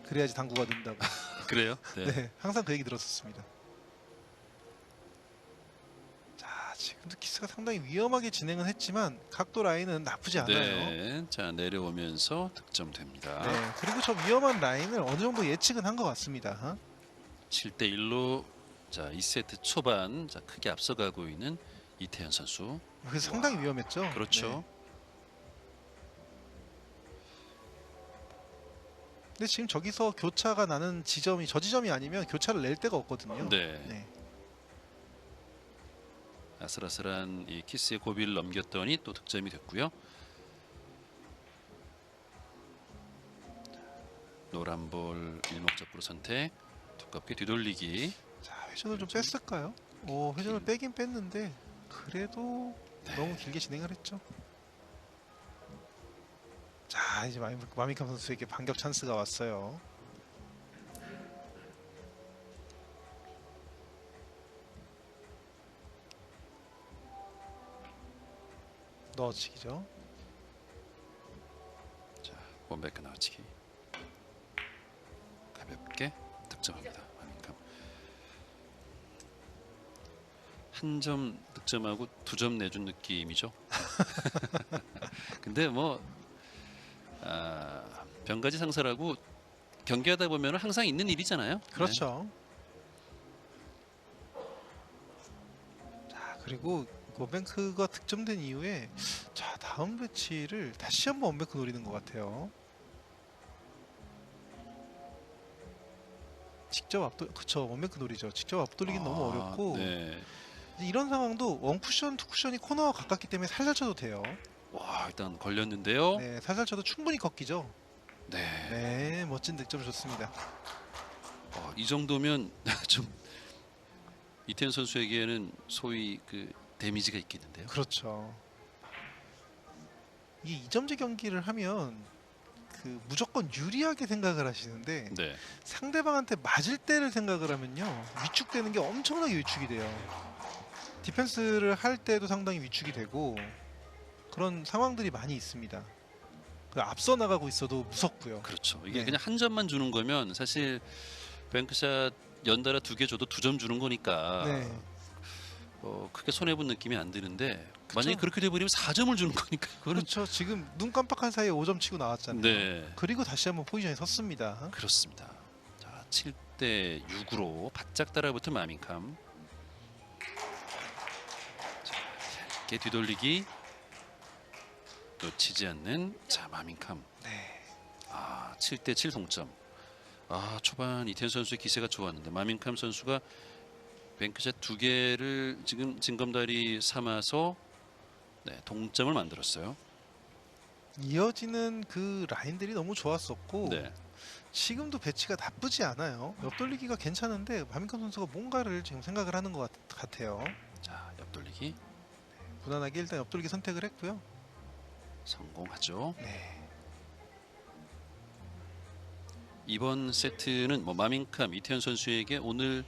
그래야지 당구가 된다고. 그래요? 네. 네, 항상 그 얘기 들었었습니다. 자, 지금도 키스가 상당히 위험하게 진행은 했지만 각도 라인은 나쁘지 않아요. 네. 자, 내려오면서 득점됩니다. 네, 그리고 저 위험한 라인을 어느 정도 예측은 한 것 같습니다. 7대 1로 자, 2세트 초반 자, 크게 앞서가고 있는 이태현 선수. 그래서 상당히 위험했죠. 그렇죠. 네. 근데 지금 저기서 교차가 나는 지점이 저 지점이 아니면 교차를 낼 데가 없거든요. 네. 네. 아슬아슬한 이 키스의 고비를 넘겼더니 또 득점이 됐고요. 노란 볼 일목적으로 선택, 두껍게 뒤돌리기. 자, 회전을 좀 뺐을까요? 오, 회전을 빼긴 뺐는데 그래도 너무 길게 진행을 했죠. 자, 이제 마미캄 선수에게 반격 찬스가 왔어요. 넣어치기죠. 자, 원백크 나와치기. 가볍게 득점합니다. 마민캄. 한 점 득점하고 2점 내준 느낌이죠. 근데 뭐 병가지 상사라고 경기하다 보면 항상 있는 일이잖아요. 그렇죠. 자, 그리고 원뱅크가 득점된 이후에 자, 다음 배치를 다시 한번 원뱅크 노리는 것 같아요. 직접 그쵸, 원뱅크 노리죠. 직접 앞돌리긴 너무 어렵고 네. 이런 상황도 원 쿠션, 투 쿠션이 코너와 가깝기 때문에 살살 쳐도 돼요. 와, 일단 걸렸는데요. 네, 살살 쳐도 충분히 꺾이죠. 네. 네, 멋진 득점 좋습니다. 이 정도면 좀 이태현 선수에게는 소위 그 데미지가 있겠는데요. 그렇죠. 이게 2점제 경기를 하면 그 무조건 유리하게 생각을 하시는데 네. 상대방한테 맞을 때를 생각을 하면요 위축되는 게 엄청나게 위축이 돼요. 디펜스를 할 때도 상당히 위축이 되고 그런 상황들이 많이 있습니다. 그 앞서 나가고 있어도 무섭고요. 그렇죠. 이게 네. 그냥 한 점만 주는 거면 사실 뱅크샷 연달아 2개 줘도 2점 주는 거니까 네, 크게 손해 본 느낌이 안 드는데 그쵸? 만약에 그렇게 돼 버리면 4점을 주는 거니까 그거는 그렇죠. 지금 눈 깜빡한 사이에 5점 치고 나왔잖아요. 네. 그리고 다시 한번 포지션에 섰습니다. 그렇습니다. 자, 7대 6으로 바짝 따라붙은 마민캄. 자, 얇게 뒤돌리기 놓치지 않는 자, 마민캄. 네. 7대 7 동점. 초반 이태현 선수의 기세가 좋았는데 마민캄 선수가 뱅크샷 2개를 지금 징검다리 삼아서 네, 동점을 만들었어요. 이어지는 그 라인들이 너무 좋았었고 네. 지금도 배치가 나쁘지 않아요. 옆돌리기가 괜찮은데 마민캄 선수가 뭔가를 지금 생각을 하는 것 같아요. 자, 옆돌리기 무난하게 일단 옆돌리기 선택을 했고요. 성공하죠. 네. 이번 세트는 마민캄 이태현 선수에게 오늘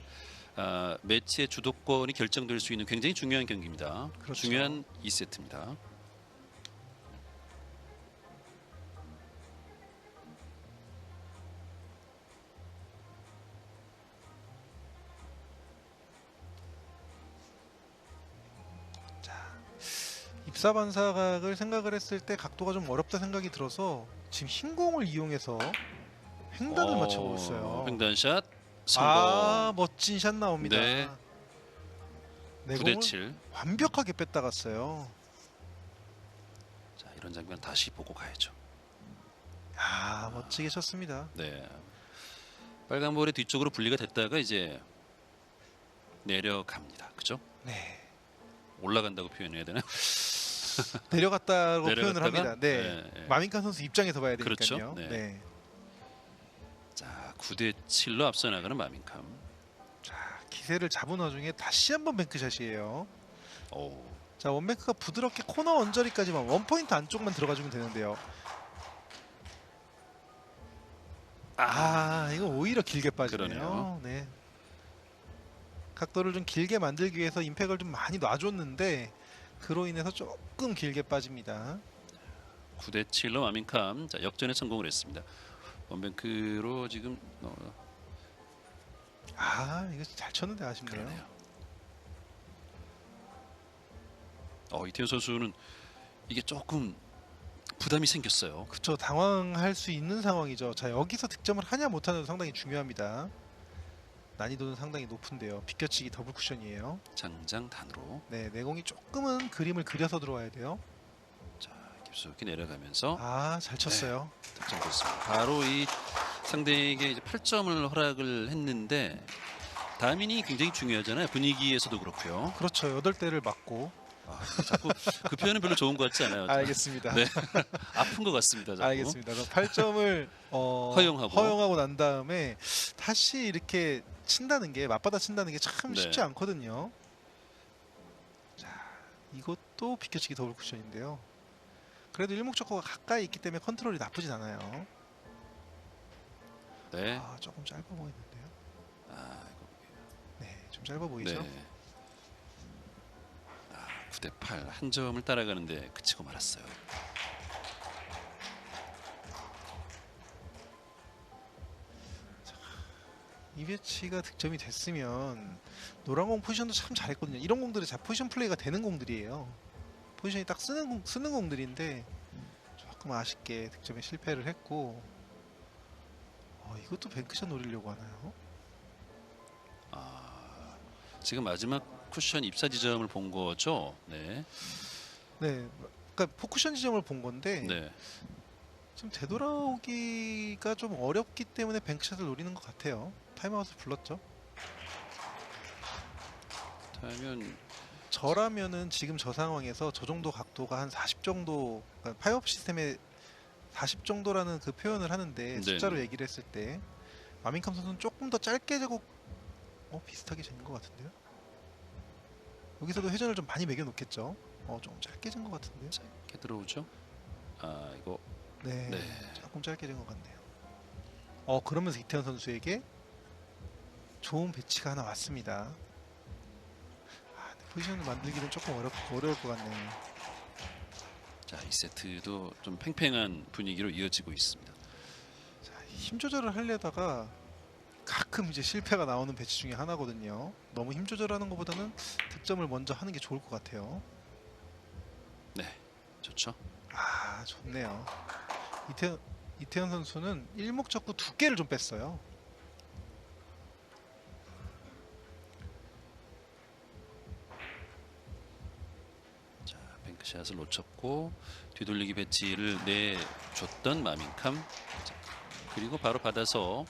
매치의 주도권이 결정될 수 있는 굉장히 중요한 경기입니다. 그렇죠. 중요한 2세트입니다. 입사 반사각을 생각을 했을 때 각도가 좀 어렵다 생각이 들어서 지금 흰 공을 이용해서 횡단을 맞춰보고 있어요. 횡단샷 성공. 멋진 샷 나옵니다. 네. 네 9대 공을 7. 완벽하게 뺐다 갔어요. 자, 이런 장면 다시 보고 가야죠. 멋지게 쳤습니다. 네. 빨간 볼의 뒤쪽으로 분리가 됐다가 이제 내려갑니다. 그죠? 네. 올라간다고 표현해야 되나? 내려갔다고 표현을 내려갔다가? 합니다. 네. 네, 네. 마민칸 선수 입장에서 봐야 그렇죠. 되니까요. 네. 네. 자, 9대 7로 앞서 나가는 마민캄. 자, 기세를 잡은 와중에 다시 한번 뱅크샷이에요. 오, 자, 원뱅크가 부드럽게 코너 언저리까지만 원포인트 안쪽만 들어가주면 되는데요. 이거 오히려 길게 빠지네요. 그러네요. 네. 각도를 좀 길게 만들기 위해서 임팩을 좀 많이 놔줬는데 그로 인해서 조금 길게 빠집니다. 9대 7로 마민캄. 자, 역전에 성공을 했습니다. 원뱅크로 지금 이거 잘 쳤는데 아쉽네요. 그러네요. 이태현 선수는 이게 조금 부담이 생겼어요. 그쵸, 당황할 수 있는 상황이죠. 자, 여기서 득점을 하냐 못하냐도 상당히 중요합니다. 난이도는 상당히 높은데요. 비껴치기 더블 쿠션이에요. 장장단으로. 네, 내공이 조금은 그림을 그려서 들어와야 돼요. 자, 깊숙이 내려가면서 잘 쳤어요. 득점 됐습니다. 바로 이 상대에게 이제 8점을 허락을 했는데 다민이 굉장히 중요하잖아요. 분위기에서도 그렇고요. 그렇죠. 8대를 맞고. 자꾸 그 표현은 별로 좋은 것 같지 않아요. 알겠습니다. 네. 아픈 것 같습니다. 자꾸. 알겠습니다. 그럼 8점을 허용하고. 난 다음에 다시 이렇게 친다는 게 맞받아 친다는 게 참 네. 쉽지 않거든요. 자, 이것도 비껴치기 더블 쿠션인데요. 그래도 일목적고가 가까이 있기 때문에 컨트롤이 나쁘진 않아요. 네. 조금 짧아 보이는데요. 이거. 네, 좀 짧아 보이죠? 네. 9대 8 한 점을 따라가는데 그치고 말았어요. 이베치가 득점이 됐으면 노란공 포지션도 참 잘했거든요. 이런 공들이 포지션 플레이가 되는 공들이에요. 포지션이 딱 쓰는 공들인데 조금 아쉽게 득점에 실패를 했고, 이것도 뱅크샷 노리려고 하나요? 지금 마지막 쿠션 입사 지점을 본 거죠. 네. 네, 그러니까 포쿠션 지점을 본 건데 네. 좀 되돌아오기가 좀 어렵기 때문에 뱅크샷을 노리는 것 같아요. 타임아웃을 불렀죠. 그렇다면 저라면은 지금 저 상황에서 저 정도 각도가 한 40 정도, 그러니까 파이업 시스템에 40 정도라는 그 표현을 하는데 숫자로 네네. 얘기를 했을 때 마민캄 선수는 조금 더 짧게 재고 비슷하게 재는 것 같은데요. 여기서도 회전을 좀 많이 매겨 놓겠죠. 좀 짧게 잰 것 같은데요. 짧게 들어오죠. 이거 네, 네. 조금 짧게 잰 것 같네요. 그러면서 이태현 선수에게 좋은 배치가 하나 왔습니다. 근데 포지션을 만들기는 조금 어려울 것 같네요. 자, 이 세트도 좀 팽팽한 분위기로 이어지고 있습니다. 자, 힘 조절을 하려다가 가끔 이제 실패가 나오는 배치 중에 하나거든요. 너무 힘 조절하는 것보다는 득점을 먼저 하는 게 좋을 것 같아요. 네. 좋죠. 좋네요. 이태현 선수는 일목적구 2개를 좀 뺐어요. 자, 뱅크샷을 놓쳤고 뒤돌리기 배치를 내줬던 마민캄. 자, 그리고 바로 받아서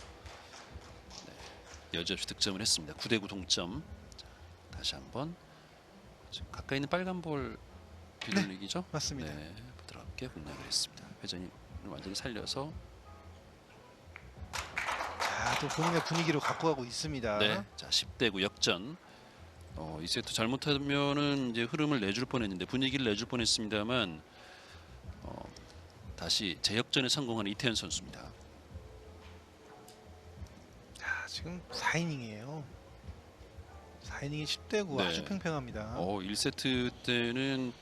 여지없이 득점을 했습니다. 9대 9 동점. 자, 다시 한번 가까이 있는 빨간 볼 뒤돌리기죠? 맞습니다. 네, 부드럽게 공략을 했습니다. 회전이 완전히 살려서 또 본인의 분위기로 갖고 가고 있습니다. 네, 자 10대 9 역전. 이 세트 잘못하면은 이제 흐름을 내줄 뻔했는데 분위기를 내줄 뻔했습니다만 다시 재역전에 성공한 이태현 선수입니다. 지금 4이닝이에요. 4이닝이 10대 9 네. 아주 팽팽합니다. 1세트 때는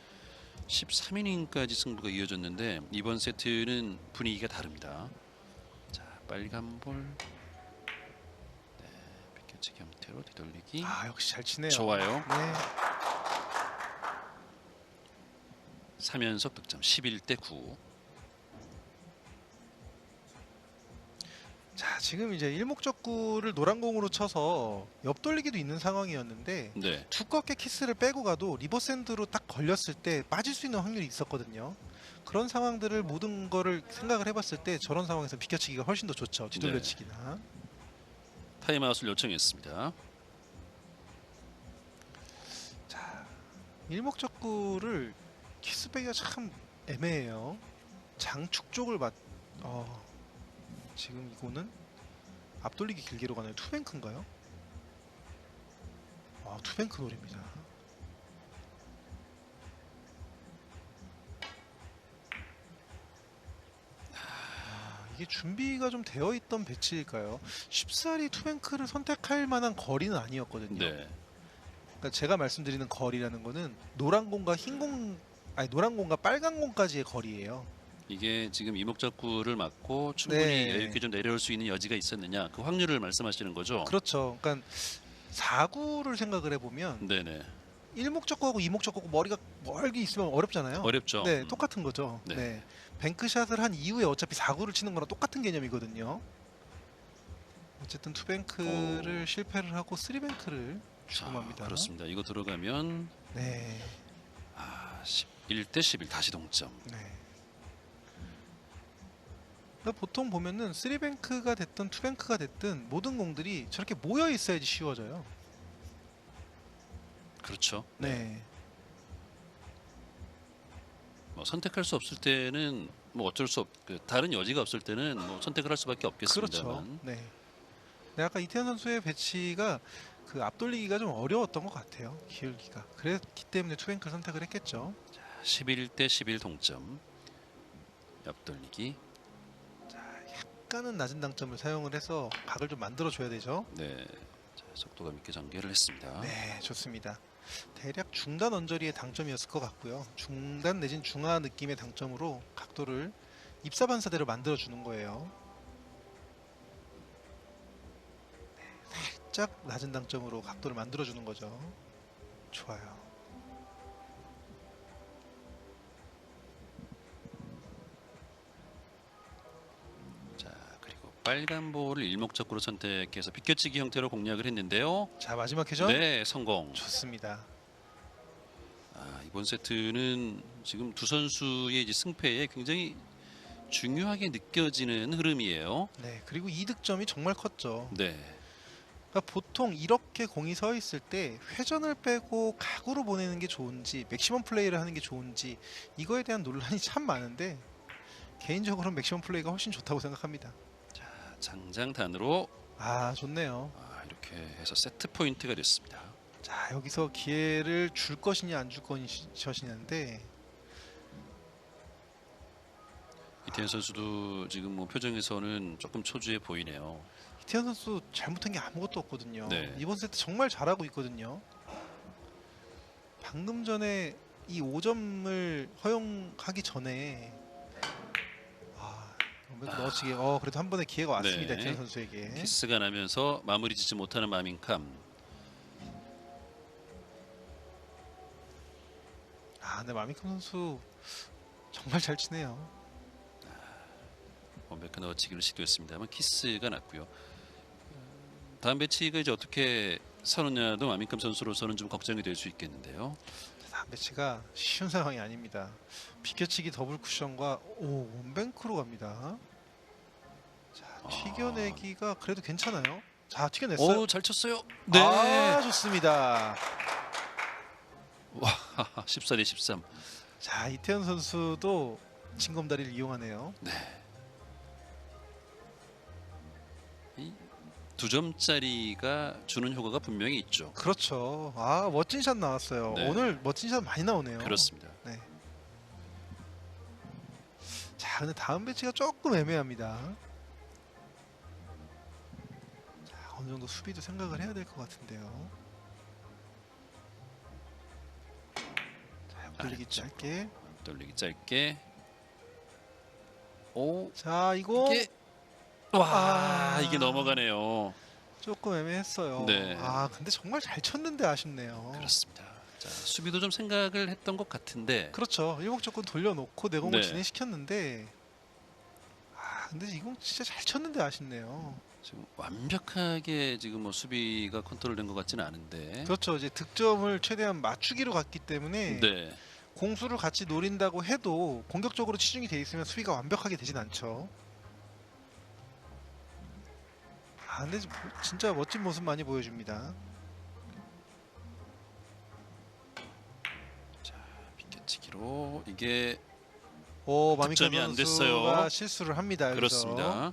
13이닝까지 승부가 이어졌는데 이번 세트는 분위기가 다릅니다. 자, 빨간 볼. 네, 비껴치기 형태로 뒤돌리기. 역시 잘 치네요. 좋아요. 네. 3연속 득점 11대 9. 자, 지금 이제 일목적구를 노란공으로 쳐서 옆돌리기도 있는 상황이었는데 네. 두껍게 키스를 빼고 가도 리버샌드로 딱 걸렸을 때 빠질 수 있는 확률이 있었거든요. 그런 상황들을 모든 거를 생각을 해봤을 때 저런 상황에서 비껴치기가 훨씬 더 좋죠. 뒤돌려치기나. 타임아웃을 요청했습니다. 일목적구를 키스백이가 참 애매해요. 장축 쪽을 지금 이거는 앞돌리기 길게로 가나요? 투뱅크인가요? 투뱅크 노립니다. 이게 준비가 좀 되어 있던 배치일까요? 쉽사리 투뱅크를 선택할 만한 거리는 아니었거든요. 네. 그러니까 제가 말씀드리는 거리라는 거는 노란 공과 노란 공과 빨간 공까지의 거리예요. 이게 지금 이목적구를 맞고 충분히 네. 여유 있게 좀 내려올 수 있는 여지가 있었느냐 그 확률을 말씀하시는 거죠. 그렇죠. 그러니까 4구를 생각을 해보면 네네. 일목적구하고 이목적구하고 머리가 멀게 있으면 어렵잖아요. 어렵죠. 네, 똑같은 거죠. 네. 네. 뱅크샷을 한 이후에 어차피 4구를 치는 거랑 똑같은 개념이거든요. 어쨌든 투뱅크를 실패를 하고 3뱅크를 자, 주금합니다. 그렇습니다. 이거 들어가면 네. 11대 11 다시 동점. 네. 그러니까 보통 보면은 3뱅크가 됐든 투뱅크가 됐든 모든 공들이 저렇게 모여 있어야지 쉬워져요. 그렇죠. 네. 뭐 선택할 수 없을 때는 뭐 어쩔 수 다른 여지가 없을 때는 뭐 선택을 할 수밖에 그렇죠. 없겠습니다만. 네. 네, 아까 이태현 선수의 배치가 그 앞돌리기가 좀 어려웠던 것 같아요. 기울기가. 그랬기 때문에 투뱅크를 선택을 했겠죠. 11대 11 동점. 옆돌리기. 약간은 낮은 당점을 사용을 해서 각을 좀 만들어 줘야 되죠. 네. 자, 속도감 있게 전개를 했습니다. 네, 좋습니다. 대략 중단 언저리의 당점이었을 것 같고요. 중단 내진 중하 느낌의 당점으로 각도를 입사반사대로 만들어 주는 거예요. 네, 살짝 낮은 당점으로 각도를 만들어 주는 거죠. 좋아요. 자, 그리고 빨간 볼을 일목적구로 선택해서 비껴치기 형태로 공략을 했는데요. 자, 마지막 회전. 네, 성공. 좋습니다. 이번 세트는 지금 두 선수의 이제 승패에 굉장히 중요하게 느껴지는 흐름이에요. 네, 그리고 이득점이 정말 컸죠. 네. 그러니까 보통 이렇게 공이 서 있을 때 회전을 빼고 각으로 보내는 게 좋은지 맥시멈 플레이를 하는 게 좋은지 이거에 대한 논란이 참 많은데 개인적으로는 맥시멈 플레이가 훨씬 좋다고 생각합니다. 자, 장장단으로 좋네요. 이렇게 해서 세트 포인트가 됐습니다. 자, 여기서 기회를 줄 것이냐 안 줄 것이냐인데 이태현 선수도 지금 뭐 표정에서는 조금 초조해 보이네요. 이태현 선수 잘못한 게 아무것도 없거든요. 네. 이번 세트 정말 잘하고 있거든요. 방금 전에 이 5점을 허용하기 전에 넣어치기 그래도 한 번의 기회가 왔습니다. 네. 이태현 선수에게. 키스가 나면서 마무리 짓지 못하는 마민캄. 근데 마미컴 선수 정말 잘 치네요. 원베크 넣어치기를 시도했습니다만 키스가 났고요. 다음 배치가 이제 어떻게 서느냐도 마민캄 선수로서는 좀 걱정이 될 수 있겠는데요. 다음 배치가 쉬운 상황이 아닙니다. 비껴치기 더블 쿠션과 원뱅크로 갑니다. 자, 튀겨내기가 그래도 괜찮아요. 자, 튀겨냈어요. 잘 쳤어요. 네. 좋습니다. 와, 14대 13. 자, 이태현 선수도 징검다리를 이용하네요. 네. 이 2점짜리가 주는 효과가 분명히 있죠. 그렇죠. 멋진 샷 나왔어요. 네. 오늘 멋진 샷 많이 나오네요. 그렇습니다. 네. 자, 근데 다음 배치가 조금 애매합니다. 자, 어느 정도 수비도 생각을 해야 될 것 같은데요. 자, 돌리기 짧게. 돌리기 짧게. 자, 이거 이게 이게 넘어가네요. 조금 애매했어요. 네. 근데 정말 잘 쳤는데 아쉽네요. 그렇습니다. 자, 수비도 좀 생각을 했던 것 같은데. 그렇죠. 일목적군 돌려놓고 내공을 네. 진행시켰는데 근데 이건 진짜 잘 쳤는데 아쉽네요. 지금 완벽하게 지금 뭐 수비가 컨트롤된 것 같지는 않은데. 그렇죠. 이제 득점을 최대한 맞추기로 갔기 때문에 네. 공수를 같이 노린다고 해도 공격적으로 치중이 돼 있으면 수비가 완벽하게 되진 않죠. 근데 진짜 멋진 모습 많이 보여줍니다. 상태로 이게 마미캄 득점이 안 됐어요. 선수가 실수를 합니다. 여기서. 그렇습니다.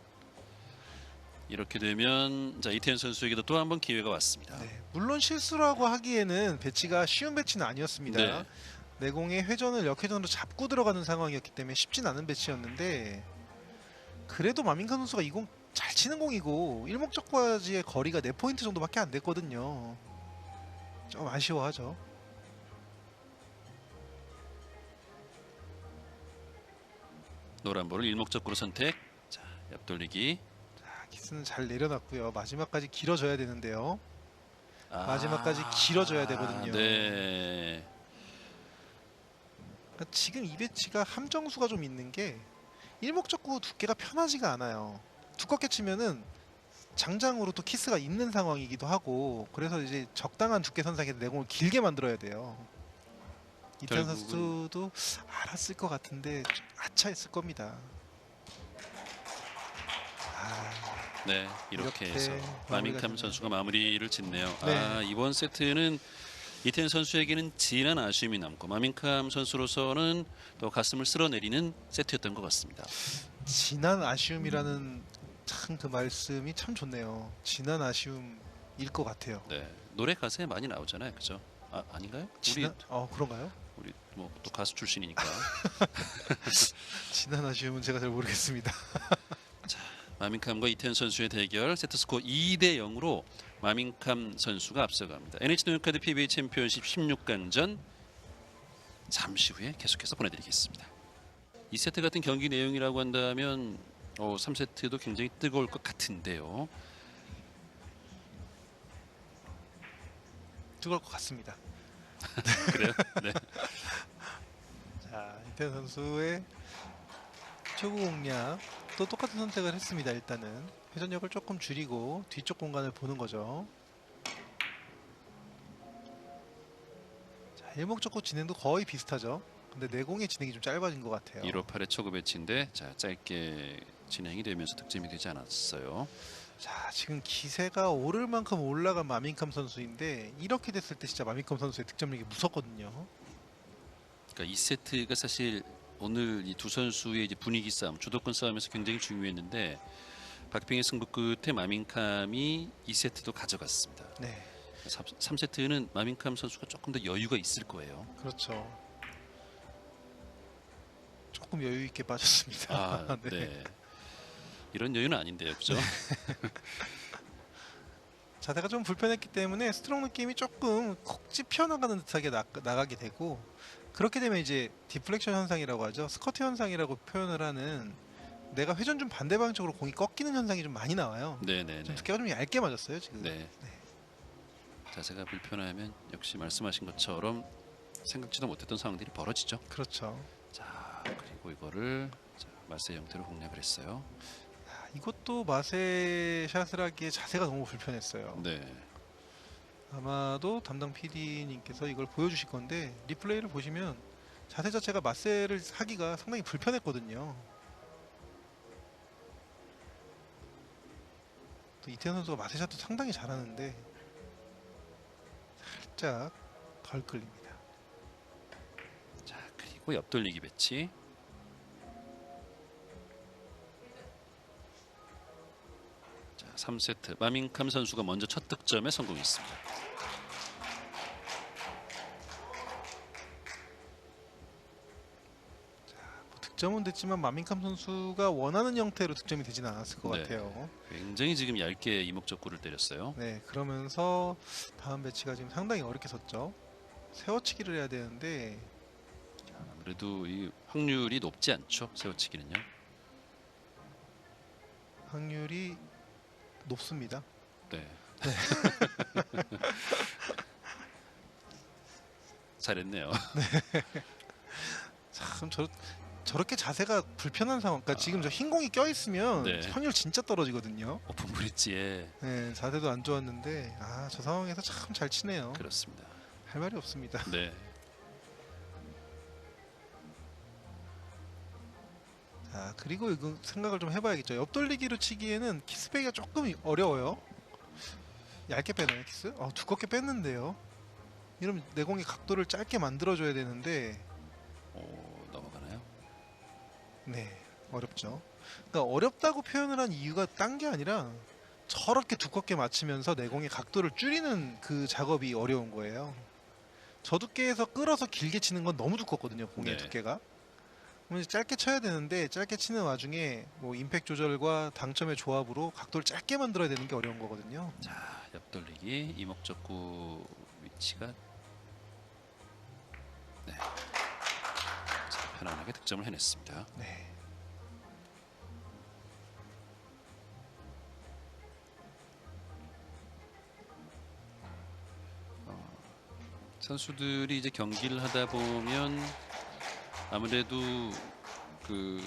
이렇게 되면 자 이태현 선수에게도 또 한 번 기회가 왔습니다. 네, 물론 실수라고 하기에는 배치가 쉬운 배치는 아니었습니다. 네. 내공의 회전을 역회전으로 잡고 들어가는 상황이었기 때문에 쉽진 않은 배치였는데 그래도 마민캄 선수가 이 공 잘 치는 공이고 일목적과지의 거리가 4포인트 정도밖에 안 됐거든요. 좀 아쉬워하죠. 노란 볼을 일목적구로 선택. 자 옆돌리기. 자, 키스는 잘 내려놨고요. 마지막까지 길어져야 되는데요. 아, 마지막까지 길어져야 되거든요. 네. 그러니까 지금 이 배치가 함정수가 좀 있는 게 일목적구 두께가 편하지가 않아요. 두껍게 치면은 장장으로 또 키스가 있는 상황이기도 하고 그래서 이제 적당한 두께 선상에서 내공을 길게 만들어야 돼요. 이태현 결국은- 선수도 알았을 것 같은데 좀 아차했을 겁니다. 네, 이렇게 해서 마무리가 마민캄 되네요. 선수가 마무리를 짓네요. 네. 아, 이번 세트는 이태현 선수에게는 진한 아쉬움이 남고 마민캄 선수로서는 또 가슴을 쓸어내리는 세트였던 것 같습니다. 진한 아쉬움이라는 참 그 말씀이 참 좋네요. 진한 아쉬움일 것 같아요. 네, 노래 가사에 많이 나오잖아요, 그죠? 아, 아닌가요? 그런가요? 우리 뭐 또 가수 출신이니까. 진한 아쉬움은 제가 잘 모르겠습니다. 마민캄과 이태현 선수의 대결 세트 스코어 2대 0으로 마민캄 선수가 앞서갑니다. NH노용카드 PBA 챔피언십 16강전 잠시 후에 계속해서 보내드리겠습니다. 2세트 같은 경기 내용이라고 한다면 3세트도 굉장히 뜨거울 것 같은데요. 뜨거울 것 같습니다. 그래요? 네. 자, 이태현 선수의 초구 공략 또 똑같은 선택을 했습니다. 일단은 회전력을 조금 줄이고 뒤쪽 공간을 보는 거죠. 자, 일목적구 진행도 거의 비슷하죠. 근데 내공의 진행이 좀 짧아진 것 같아요. 158의 초구 배치인데 자 짧게 진행이 되면서 득점이 되지 않았어요. 자, 지금 기세가 오를 만큼 올라간 마민캄 선수인데 이렇게 됐을 때 진짜 마민캄 선수의 득점력이 무섭거든요. 그러니까 2세트가 사실 오늘 이 두 선수의 이제 분위기 싸움, 주도권 싸움에서 굉장히 중요했는데 박빙의 승부 끝에 마민캄이 2세트도 가져갔습니다. 네, 3세트는 마민캄 선수가 조금 더 여유가 있을 거예요. 그렇죠. 조금 여유 있게 빠졌습니다. 아, 네. 이런 여유는 아닌데요, 그죠? 자세가 좀 불편했기 때문에 스트로크 느낌이 조금 콕 집혀 나가는 듯하게 나가게 되고 그렇게 되면 이제 디플렉션 현상이라고 하죠. 스커트 현상이라고 표현을 하는 내가 회전 좀 반대 방향쪽으로 공이 꺾이는 현상이 좀 많이 나와요. 네네네. 좀 두께가 좀 얇게 맞았어요 지금. 네. 자세가 불편하면 역시 말씀하신 것처럼 생각지도 못했던 상황들이 벌어지죠. 그렇죠. 자, 그리고 이거를 자, 마세 형태로 공략을 했어요. 이것도 마세 샷을 하기에 자세가 너무 불편했어요. 네. 아마도 담당 PD님께서 이걸 보여주실 건데 리플레이를 보시면 자세 자체가 마세를 하기가 상당히 불편했거든요. 또 이태현 선수가 마세 샷도 상당히 잘하는데 살짝 덜 끌립니다. 자, 그리고 옆돌리기 배치. 자, 3세트 마민캄 선수가 먼저 첫 득점에 성공했습니다. 득점은 됐지만 마민캄 선수가 원하는 형태로 득점이 되지는 않았을 것 네. 같아요. 굉장히 지금 얇게 이목적구를 때렸어요. 네, 그러면서 다음 배치가 지금 상당히 어렵게 섰죠. 세워치기를 해야 되는데 아무래도 이 확률이 높지 않죠. 세워치기는요. 확률이 높습니다. 네. 잘했네요. 참 저렇게 자세가 불편한 상황. 그러니까 지금 저 흰 공이 껴 있으면 네. 확률 진짜 떨어지거든요. 오픈 브릿지에 네, 자세도 안 좋았는데 저 상황에서 참 잘 치네요. 그렇습니다. 할 말이 없습니다. 네. 자, 그리고 이거 생각을 좀 해봐야겠죠. 옆돌리기로 치기에는 키스 빼기가 조금 어려워요. 얇게 빼나요 키스? 두껍게 뺐는데요. 이러면 내공의 각도를 짧게 만들어줘야 되는데 넘어가나요? 네, 어렵죠. 그러니까 어렵다고 표현을 한 이유가 딴 게 아니라 저렇게 두껍게 맞추면서 내공의 각도를 줄이는 그 작업이 어려운 거예요. 저 두께에서 끌어서 길게 치는 건 너무 두껍거든요, 공의 네. 두께가. 그럼 이제 짧게 쳐야 되는데 짧게 치는 와중에 뭐 임팩 조절과 당점의 조합으로 각도를 짧게 만들어야 되는 게 어려운 거거든요. 자, 옆돌리기 이목적구 위치가 네. 자, 편안하게 득점을 해냈습니다. 네. 선수들이 이제 경기를 하다 보면 아무래도 그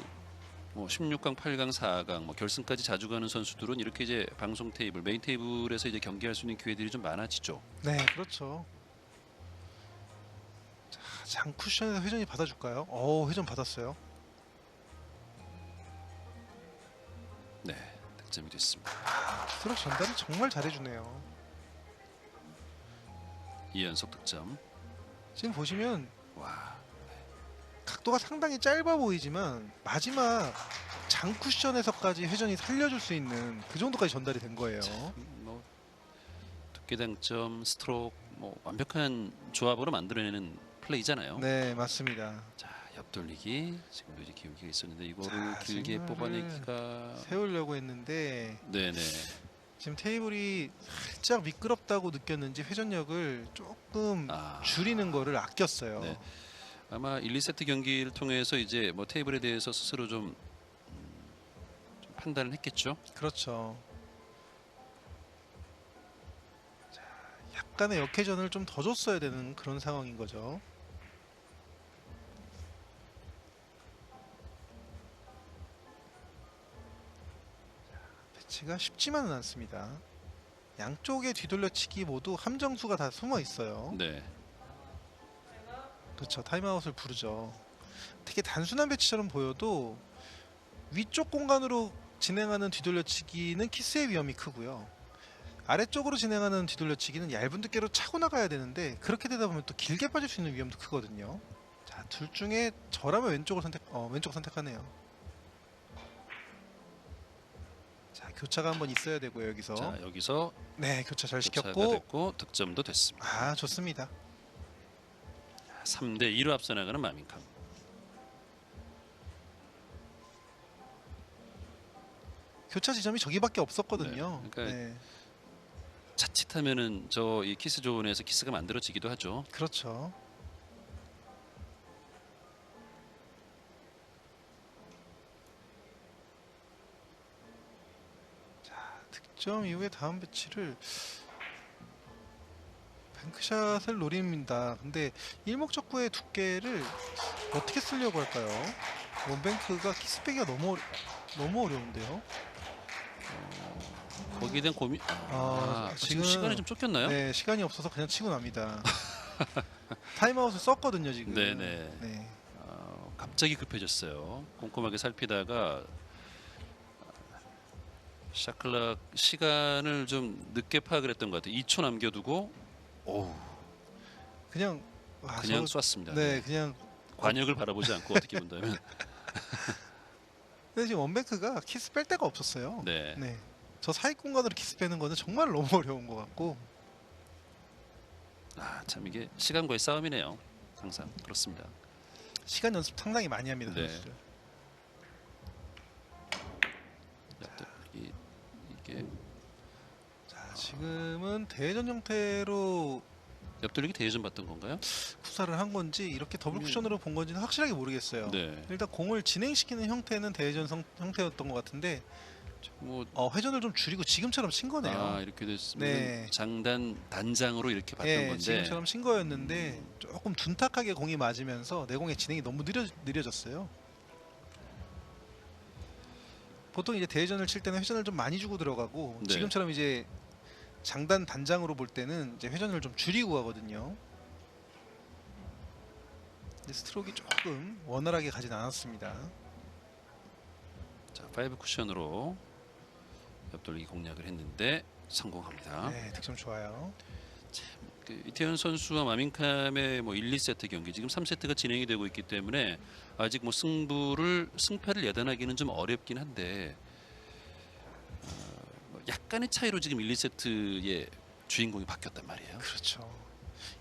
뭐 16강, 8강, 4강 뭐 결승까지 자주 가는 선수들은 이렇게 이제 방송 테이블, 메인 테이블에서 이제 경기할 수 있는 기회들이 좀 많아지죠. 네, 그렇죠. 자, 장 쿠션에서 회전이 받아줄까요? 회전 받았어요. 네, 득점이 됐습니다. 스트로크 전달을 정말 잘해주네요. 2연속 득점. 지금 보시면 와, 각도가 상당히 짧아 보이지만 마지막 장 쿠션에서까지 회전이 살려줄 수 있는 그 정도까지 전달이 된 거예요. 뭐 두께 당점, 스트로크 뭐 완벽한 조합으로 만들어내는 플레이잖아요. 네, 맞습니다. 자, 옆돌리기 지금도 이제 기울기가 있었는데 이거를 자, 길게 지금은 뽑아내기가 세우려고 했는데 네네. 지금 테이블이 살짝 미끄럽다고 느꼈는지 회전력을 조금 아, 줄이는 거를 아꼈어요. 네. 아마 1, 2세트 경기를 통해서 이제 뭐 테이블에 대해서 스스로 좀 판단을 했겠죠. 그렇죠. 자, 약간의 역회전을 좀 더 줬어야 되는 그런 상황인 거죠. 배치가 쉽지만은 않습니다. 양쪽의 뒤돌려치기 모두 함정수가 다 숨어 있어요. 네. 그렇죠. 타임아웃을 부르죠. 되게 단순한 배치처럼 보여도 위쪽 공간으로 진행하는 뒤돌려치기는 키스의 위험이 크고요. 아래쪽으로 진행하는 뒤돌려치기는 얇은 두께로 차고 나가야 되는데 그렇게 되다 보면 또 길게 빠질 수 있는 위험도 크거든요. 자, 둘 중에 저라면 왼쪽을 선택하네요. 자, 교차가 한번 있어야 되고요, 여기서. 자, 여기서 네, 교차 잘 교차가 시켰고. 됐고 득점도 됐습니다. 아, 좋습니다. 3대 2로 앞서 나가는 마민캄. 교차 지점이 저기밖에 없었거든요. 네, 그러니까 네, 자칫하면은 저 이 키스 존에서 키스가 만들어지기도 하죠. 그렇죠. 자, 득점 이후에 다음 배치를 뱅크샷을 노립니다. 근데 일목적구의 두께를 어떻게 쓰려고 할까요? 원뱅크가 키스빼기가 너무 어려운데요. 거기에 대한 고민. 지금 지금 시간이 좀 쫓겼나요? 네, 시간이 없어서 그냥 치고 납니다. 타임아웃을 썼거든요, 지금. 네네. 네. 갑자기 급해졌어요. 꼼꼼하게 살피다가 샤클락 시간을 좀 늦게 파악을 했던 것 같아요. 2초 남겨두고 오, 그냥 그냥 쐈습니다. 네, 그냥. 관역을 바라보지 않고 어떻게 본다면 근데 지금 원뱅크가 키스 뺄 데가 없었어요. 네. 네. 저 사익 공간으로 키스 빼는 거는 정말 너무 어려운 것 같고. 참 이게 시간과의 싸움이네요. 항상 그렇습니다. 시간 연습 상당히 많이 합니다, 네. 선수들. 이게 자, 지금은 대회전 형태로 옆돌리기 대회전 봤던 건가요? 구사를 한 건지 이렇게 더블 쿠션으로 본 건지는 확실하게 모르겠어요. 네. 일단 공을 진행시키는 형태는 대회전 형태였던 것 같은데 뭐 회전을 좀 줄이고 지금처럼 친 거네요. 이렇게 됐으면 네. 장단 단장으로 이렇게 봤던 네, 건데 지금처럼 친 거였는데 조금 둔탁하게 공이 맞으면서 내 공의 진행이 너무 느려졌어요. 보통 이제 대회전을 칠 때는 회전을 좀 많이 주고 들어가고 네. 지금처럼 이제 장단 단장으로 볼 때는 이제 회전을 좀 줄이고 가거든요. 근데 스트로크가 조금 원활하게 가진 않았습니다. 자, 5 쿠션으로 옆돌리기 공략을 했는데 성공합니다. 네, 득점 좋아요. 그 이태현 선수와 마민캄의 뭐 1, 2세트 경기 지금 3세트가 진행이 되고 있기 때문에 아직 뭐 승패를 예단하기는 좀 어렵긴 한데 뭐 약간의 차이로 지금 1, 2세트의 주인공이 바뀌었단 말이에요. 그렇죠.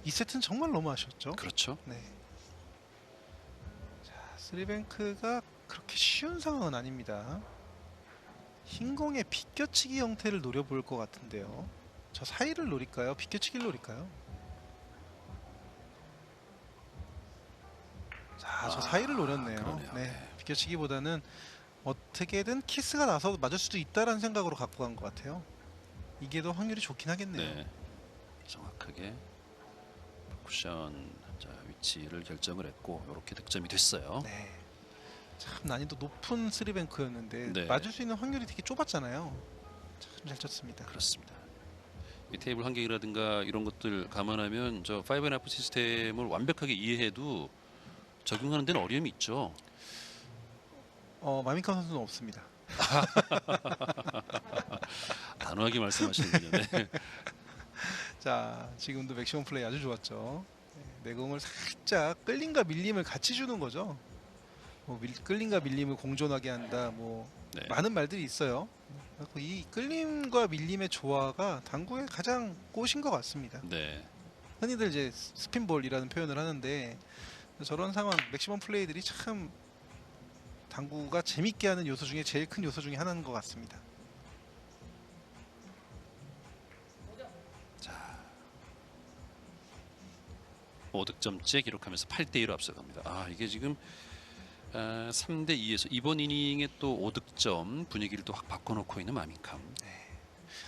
이 세트는 정말 너무 아쉬웠죠. 그렇죠. 네. 자, 스리뱅크가 그렇게 쉬운 상황은 아닙니다. 흰공의 비껴치기 형태를 노려볼 것 같은데요. 저 사이를 노릴까요? 비껴치기를 노릴까요? 자, 저 사이를 노렸네요. 그러네요. 네, 네. 비껴치기보다는 어떻게든 키스가 나서 맞을 수도 있다라는 생각으로 갖고 간 것 같아요. 이게 더 확률이 좋긴 하겠네요. 네. 정확하게 쿠션 자, 위치를 결정을 했고 이렇게 득점이 됐어요. 네. 참 난이도 높은 쓰리뱅크였는데 네. 맞을 수 있는 확률이 되게 좁았잖아요. 참 잘 쳤습니다. 그렇습니다. 이 테이블 환경이라든가 이런 것들 감안하면 저 5&F 시스템을 완벽하게 이해해도 적용하는 데는 어려움이 있죠. 마민캄 선수는 없습니다. 단호하게 말씀하시는군요. 네. 자, 지금도 맥시멈 플레이 아주 좋았죠. 네, 내공을 살짝 끌림과 밀림을 같이 주는 거죠. 뭐 끌림과 밀림을 공존하게 한다. 뭐 네. 많은 말들이 있어요. 그래서 이 끌림과 밀림의 조화가 당구의 가장 꽃인 것 같습니다. 네. 흔히들 이제 스핀볼이라는 표현을 하는데 저런 상황 맥시멈 플레이들이 참 당구가 재밌게 하는 요소 중에 제일 큰 요소 중에 하나인 것 같습니다. 자, 5득점째 기록하면서 8대2로 앞서갑니다. 아, 이게 지금 3대2에서 이번 이닝에 또 5득점 분위기를 또 확 바꿔놓고 있는 마민캄.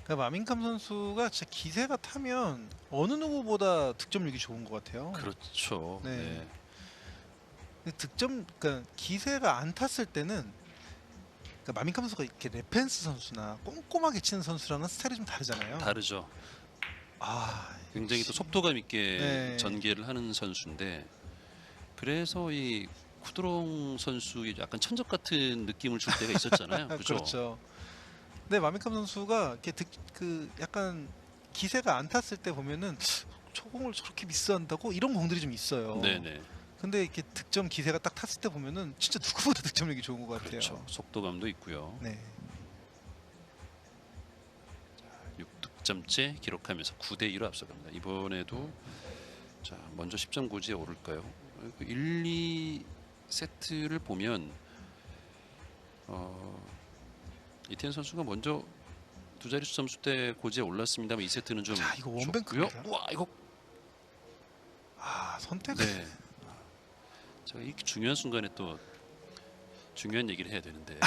그러니까 마민캄 선수가 진짜 기세가 타면 어느 누구보다 득점력이 좋은 것 같아요. 그렇죠. 네. 네. 그러니까 기세가 안 탔을 때는 그러니까 마민캄 선수가 이렇게 레펜스 선수나 꼼꼼하게 치는 선수랑은 스타일이 좀 다르잖아요. 다르죠. 굉장히 또 역시. 속도감 있게 네. 전개를 하는 선수인데 그래서 이 쿠드롱 선수의 약간 천적 같은 느낌을 줄 때가 있었잖아요. 그죠? 그렇죠. 근데 마민캄 선수가 이렇게 그 약간 기세가 안 탔을 때 보면은 저 공을 저렇게 미스한다고 이런 공들이 좀 있어요. 네네. 근데 이렇게 득점 기세가 딱 탔을 때 보면은 진짜 누구보다 득점력이 좋은 것 같아요. 그렇죠. 속도감도 있고요. 네. 6득점째 기록하면서 9대2로 앞서갑니다. 이번에도 자 먼저 10점 고지에 오를까요? 1, 2세트를 보면 이태현 선수가 먼저 두 자릿수 점수 때 고지에 올랐습니다만 2세트는 좀 자, 이거 좋고요. 원뱅크입니다. 와 이거 선택. 네. 제가 이 중요한 순간에 또 중요한 얘기를 해야 되는데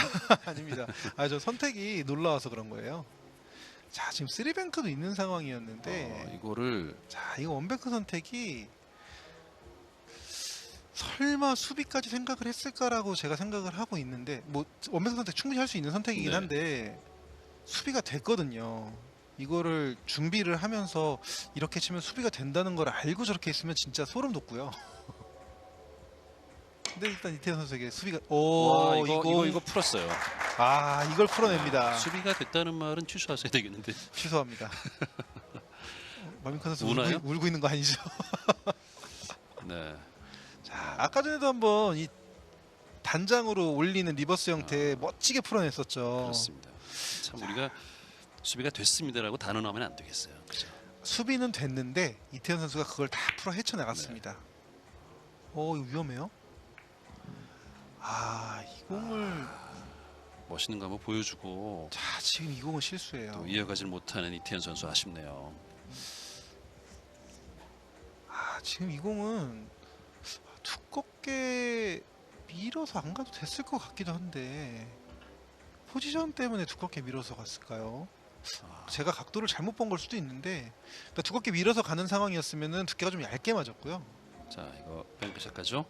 아닙니다. 저 선택이 놀라워서 그런 거예요. 자, 지금 쓰리뱅크도 있는 상황이었는데 이거를 자, 이거 원뱅크 선택이 설마 수비까지 생각을 했을까라고 제가 생각을 하고 있는데 뭐 원뱅크 선택 충분히 할 수 있는 선택이긴 네. 한데 수비가 됐거든요. 이거를 준비를 하면서 이렇게 치면 수비가 된다는 걸 알고 저렇게 했으면 진짜 소름 돋고요. 근데 일단 이태현 선수에게 수비가 와 이거 풀었어요. 이걸 풀어냅니다. 수비가 됐다는 말은 취소하셔야 되겠는데. 취소합니다. 마민카 선수 우나요? 울고 있는 거 아니죠? 네. 자, 아까 전에도 한번 이 단장으로 올리는 리버스 형태 멋지게 풀어냈었죠. 그렇습니다. 참 우리가 수비가 됐습니다라고 단언하면 안 되겠어요. 그죠? 수비는 됐는데 이태현 선수가 그걸 다 풀어 헤쳐나갔습니다. 이거 위험해요. 이 공을 멋있는 거 한번 보여주고 자, 지금 이 공은 실수예요. 또 이어가질 못하는 이태현 선수 아쉽네요. 지금 이 공은 두껍게 밀어서 안 가도 됐을 것 같기도 한데 포지션 때문에 두껍게 밀어서 갔을까요? 제가 각도를 잘못 본 걸 수도 있는데 그러니까 두껍게 밀어서 가는 상황이었으면은 두께가 좀 얇게 맞았고요. 자 이거 뱅크 시작하죠.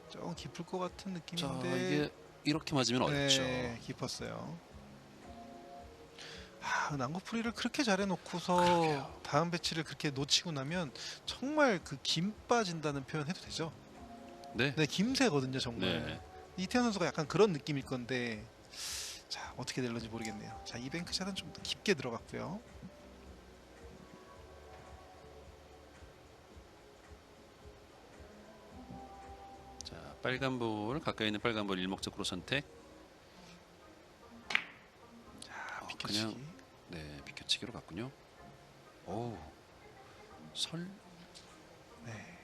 좀 깊을 것 같은 자 느낌인데 이게 이렇게 맞으면 어렵죠. 네, 깊었어요. 난구풀이를 그렇게 잘해놓고서 그러게요. 다음 배치를 그렇게 놓치고 나면 정말 그 김 빠진다는 표현 해도 되죠? 네. 네, 김새거든요 정말. 네. 이태현 선수가 약간 그런 느낌일 건데 자, 어떻게 될런지 모르겠네요. 자, 이 뱅크샷은 좀 더 깊게 들어갔고요. 빨간 볼 가까이 있는 빨간 볼 일목적으로 선택. 자, 그냥 비켜치기. 네 비켜치기로 갔군요. 오 설. 네.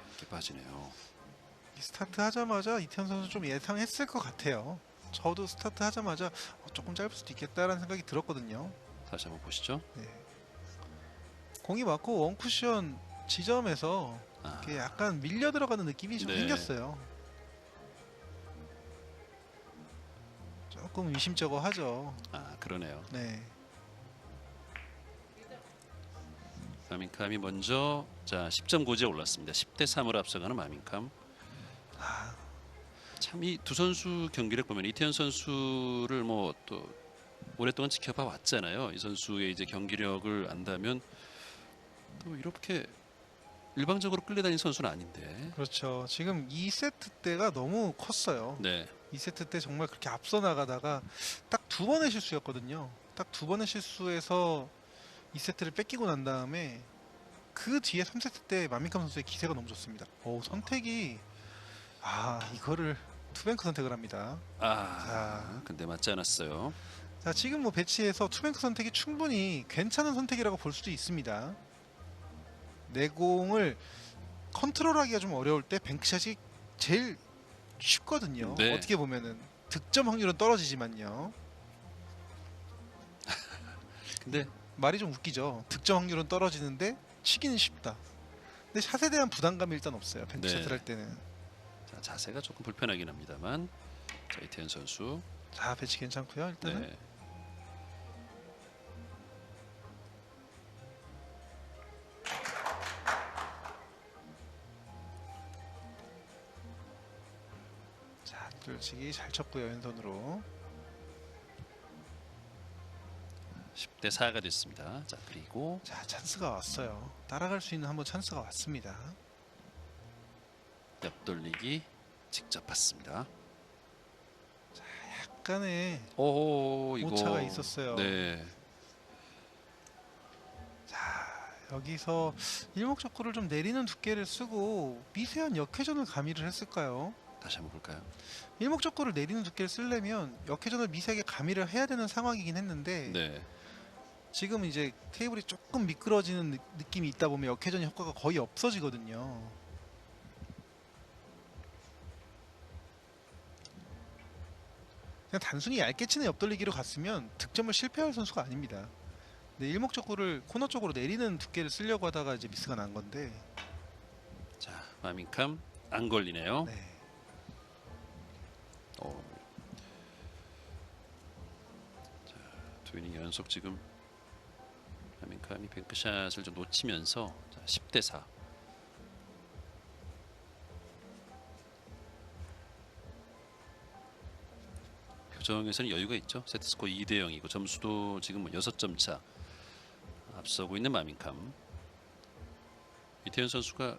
이렇게 빠지네요. 이 스타트 하자마자 이태현 선수 좀 예상했을 것 같아요. 저도 스타트 하자마자 조금 짧을 수도 있겠다라는 생각이 들었거든요. 다시 한번 보시죠. 네. 공이 맞고 원쿠션 지점에서 아, 이렇게 약간 밀려 들어가는 느낌이 좀 네. 생겼어요. 조금 의심쩍어 하죠. 그러네요. 네. 마민캄이 먼저 자 10점 고지에 올랐습니다. 10대 3으로 앞서가는 마민캄. 아, 참 이 두 선수 경기를 보면 이태현 선수를 뭐 또 오랫동안 지켜봐 왔잖아요. 이 선수의 이제 경기력을 안다면 또 이렇게 일방적으로 끌려다니는 선수는 아닌데. 그렇죠. 지금 2세트 때가 너무 컸어요. 네. 2세트 때 정말 그렇게 앞서 나가다가 딱 두 번의 실수였거든요. 딱 두 번의 실수에서 2세트를 뺏기고 난 다음에 그 뒤에 3세트 때 마민캄 선수의 기세가 너무 좋습니다. 오, 선택이 이거를 투뱅크 선택을 합니다. 근데 맞지 않았어요. 자, 지금 뭐 배치에서 투뱅크 선택이 충분히 괜찮은 선택이라고 볼 수도 있습니다. 내공을 컨트롤하기가 좀 어려울 때 뱅크샷이 제일 쉽거든요. 네. 어떻게 보면은 득점 확률은 떨어지지만요. 근데 말이 좀 웃기죠. 득점 확률은 떨어지는데 치기는 쉽다. 근데 샷에 대한 부담감이 일단 없어요. 뱅크샷을 네. 할 때는. 자, 자세가 조금 불편하긴 합니다만. 자, 이태현 선수. 자, 배치 괜찮고요. 일단은. 네. 자, 뚫치기 잘 쳤고요. 왼손으로. 10대 4가 됐습니다. 자, 그리고 자, 찬스가 왔어요. 따라갈 수 있는 한번 찬스가 왔습니다. 옆돌리기 직접 봤습니다. 약간의 오, 이거 오차가 있었어요. 네. 자, 여기서 일목적구를 좀 내리는 두께를 쓰고 미세한 역회전을 가미를 했을까요? 다시 한번 볼까요? 일목적구를 내리는 두께를 쓰려면 역회전을 미세하게 가미를 해야 되는 상황이긴 했는데 네. 지금 이제 테이블이 조금 미끄러지는 느낌이 있다 보면 역회전 효과가 거의 없어지거든요. 그냥 단순히 얇게 치는 옆돌리기로 갔으면 득점을 실패할 선수가 아닙니다. 근데 일목적구를 코너 쪽으로 내리는 두께를 쓰려고 하다가 이제 미스가 난 건데. 자, 마민캄 안 걸리네요. 네. 자, 두 이닝 연속 지금 마민캄이 뱅크샷을 좀 놓치면서 자, 10대 4. 표정에서는 여유가 있죠. 세트스코어 2대 0이고 점수도 지금 뭐 6점 차 앞서고 있는 마민캄. 이태현 선수가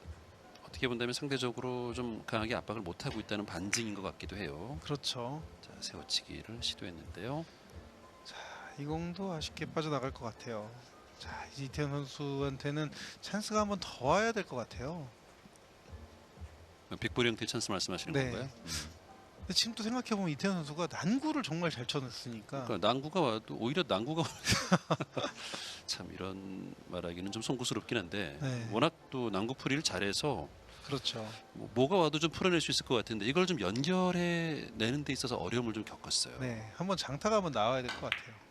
어떻게 본다면 상대적으로 좀 강하게 압박을 못하고 있다는 반증인 것 같기도 해요. 그렇죠. 자, 세워치기를 시도했는데요. 이 공도 아쉽게 빠져나갈 것 같아요. 자, 이제 이태현 선수한테는 찬스가 한번 더 와야 될 것 같아요. 빅볼 형태 찬스 말씀하시는 네. 건가요? 근데 지금 또 생각해보면 이태현 선수가 난구를 정말 잘 쳐냈으니까. 그러니까 난구가 와도 오히려 난구가 참 이런 말하기는 좀 송구스럽긴 한데 네. 워낙 또 난구 풀이를 잘해서 그렇죠. 뭐가 와도 좀 풀어낼 수 있을 것 같은데 이걸 좀 연결해 내는 데 있어서 어려움을 좀 겪었어요. 네, 한번 장타가 한번 나와야 될 것 같아요.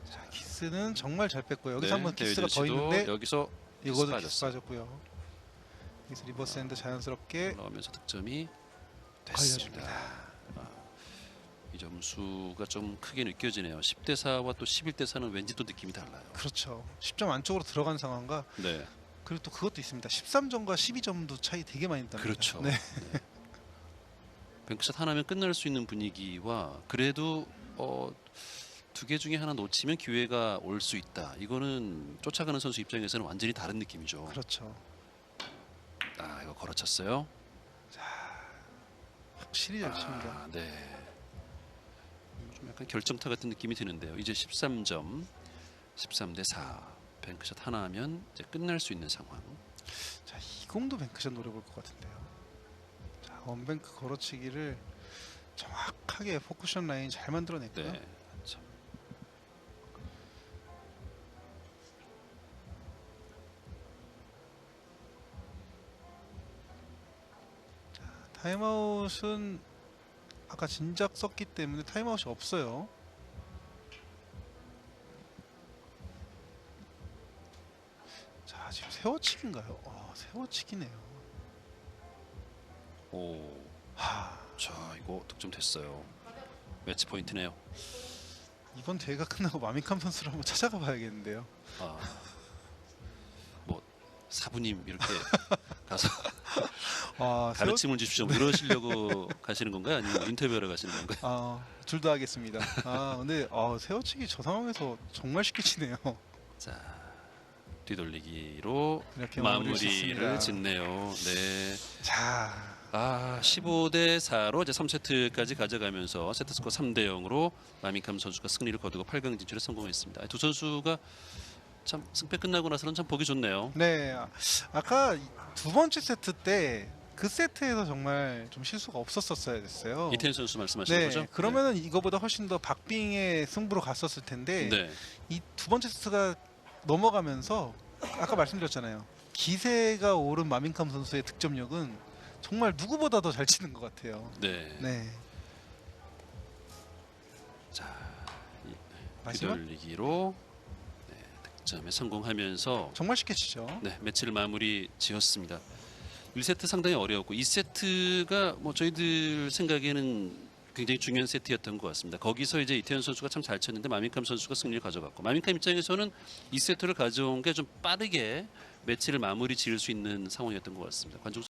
자, 키스는 정말 잘 뺐고요. 여기서 네, 한번 키스가 더 대회전 시도 있는데 여기서 이거도 키스 키스 빠졌고요. 여기서 리버스 핸드 자연스럽게 올라오면서 득점이 됐습니다. 걸려줍니다. 이 점수가 좀 크게 느껴지네요. 10대 4와 또 11대 4는 왠지 또 느낌이 달라요. 그렇죠. 10점 안쪽으로 들어간 상황과 네, 그리고 또 그것도 있습니다. 13점과 12점도 차이 되게 많이 납니다. 그렇죠. 네. 네. 뱅크샷 하나면 끝날 수 있는 분위기와 그래도 두 개 중에 하나 놓치면 기회가 올 수 있다. 이거는 쫓아가는 선수 입장에서는 완전히 다른 느낌이죠. 그렇죠. 이거 걸어쳤어요. 확실히 잘 칩니다. 네. 좀 약간 결정타 같은 느낌이 드는데요. 이제 13점, 13대 4. 뱅크샷 하나 하면 이제 끝날 수 있는 상황. 자, 이 공도 뱅크샷 노려볼 것 같은데요. 원뱅크 걸어치기를 정확하게 포쿠션 라인 잘 만들어냈고요. 네. 참. 타임아웃은 아까 진작 썼기 때문에 타임아웃이 없어요. 자, 지금 세워치기인가요? 세워치기네요. 오. 하, 자, 이거 득점 됐어요. 매치 포인트네요. 이번 대회가 끝나고 마미캄 선수를 한번 찾아가 봐야겠는데요. 아. 뭐 사부님 이렇게 가서 가르침을 주십시오. 뭐 이러시려고 가시는 건가요? 아니면 인터뷰하러 가시는 건가요? 둘 다 하겠습니다. 근데 세워치기 저 상황에서 정말 쉽게 치네요. 자, 뒤돌리기로 이렇게 마무리를 마무리를 짓네요. 네. 자, 15대 4로 이제 3세트까지 가져가면서 세트 스코어 3대 0으로 마밍캄 선수가 승리를 거두고 8강 진출에 성공했습니다. 두 선수가 참 승패 끝나고 나서는 참 보기 좋네요. 네, 아까 두 번째 세트 때 그 세트에서 정말 좀 실수가 없었어야 됐어요. 이태현 선수 말씀하시는 네, 거죠? 그러면은 이거보다 훨씬 더 박빙의 승부로 갔었을 텐데 네. 이 두 번째 세트가 넘어가면서 아까 말씀드렸잖아요. 기세가 오른 마밍캄 선수의 득점력은 정말 누구보다 더 잘 치는 것 같아요. 네. 네, 자, 마지막 뒤돌리기로 네, 득점에 성공하면서 정말 쉽게 치죠. 네, 매치를 마무리 지었습니다. 1세트 상당히 어려웠고 2세트가 뭐 저희들 생각에는 굉장히 중요한 세트였던 것 같습니다. 거기서 이제 이태현 선수가 참 잘 쳤는데 마밍캄 선수가 승리를 가져갔고 마밍캄 입장에서는 2세트를 가져온 게 좀 빠르게 매치를 마무리 지을 수 있는 상황이었던 것 같습니다. 관중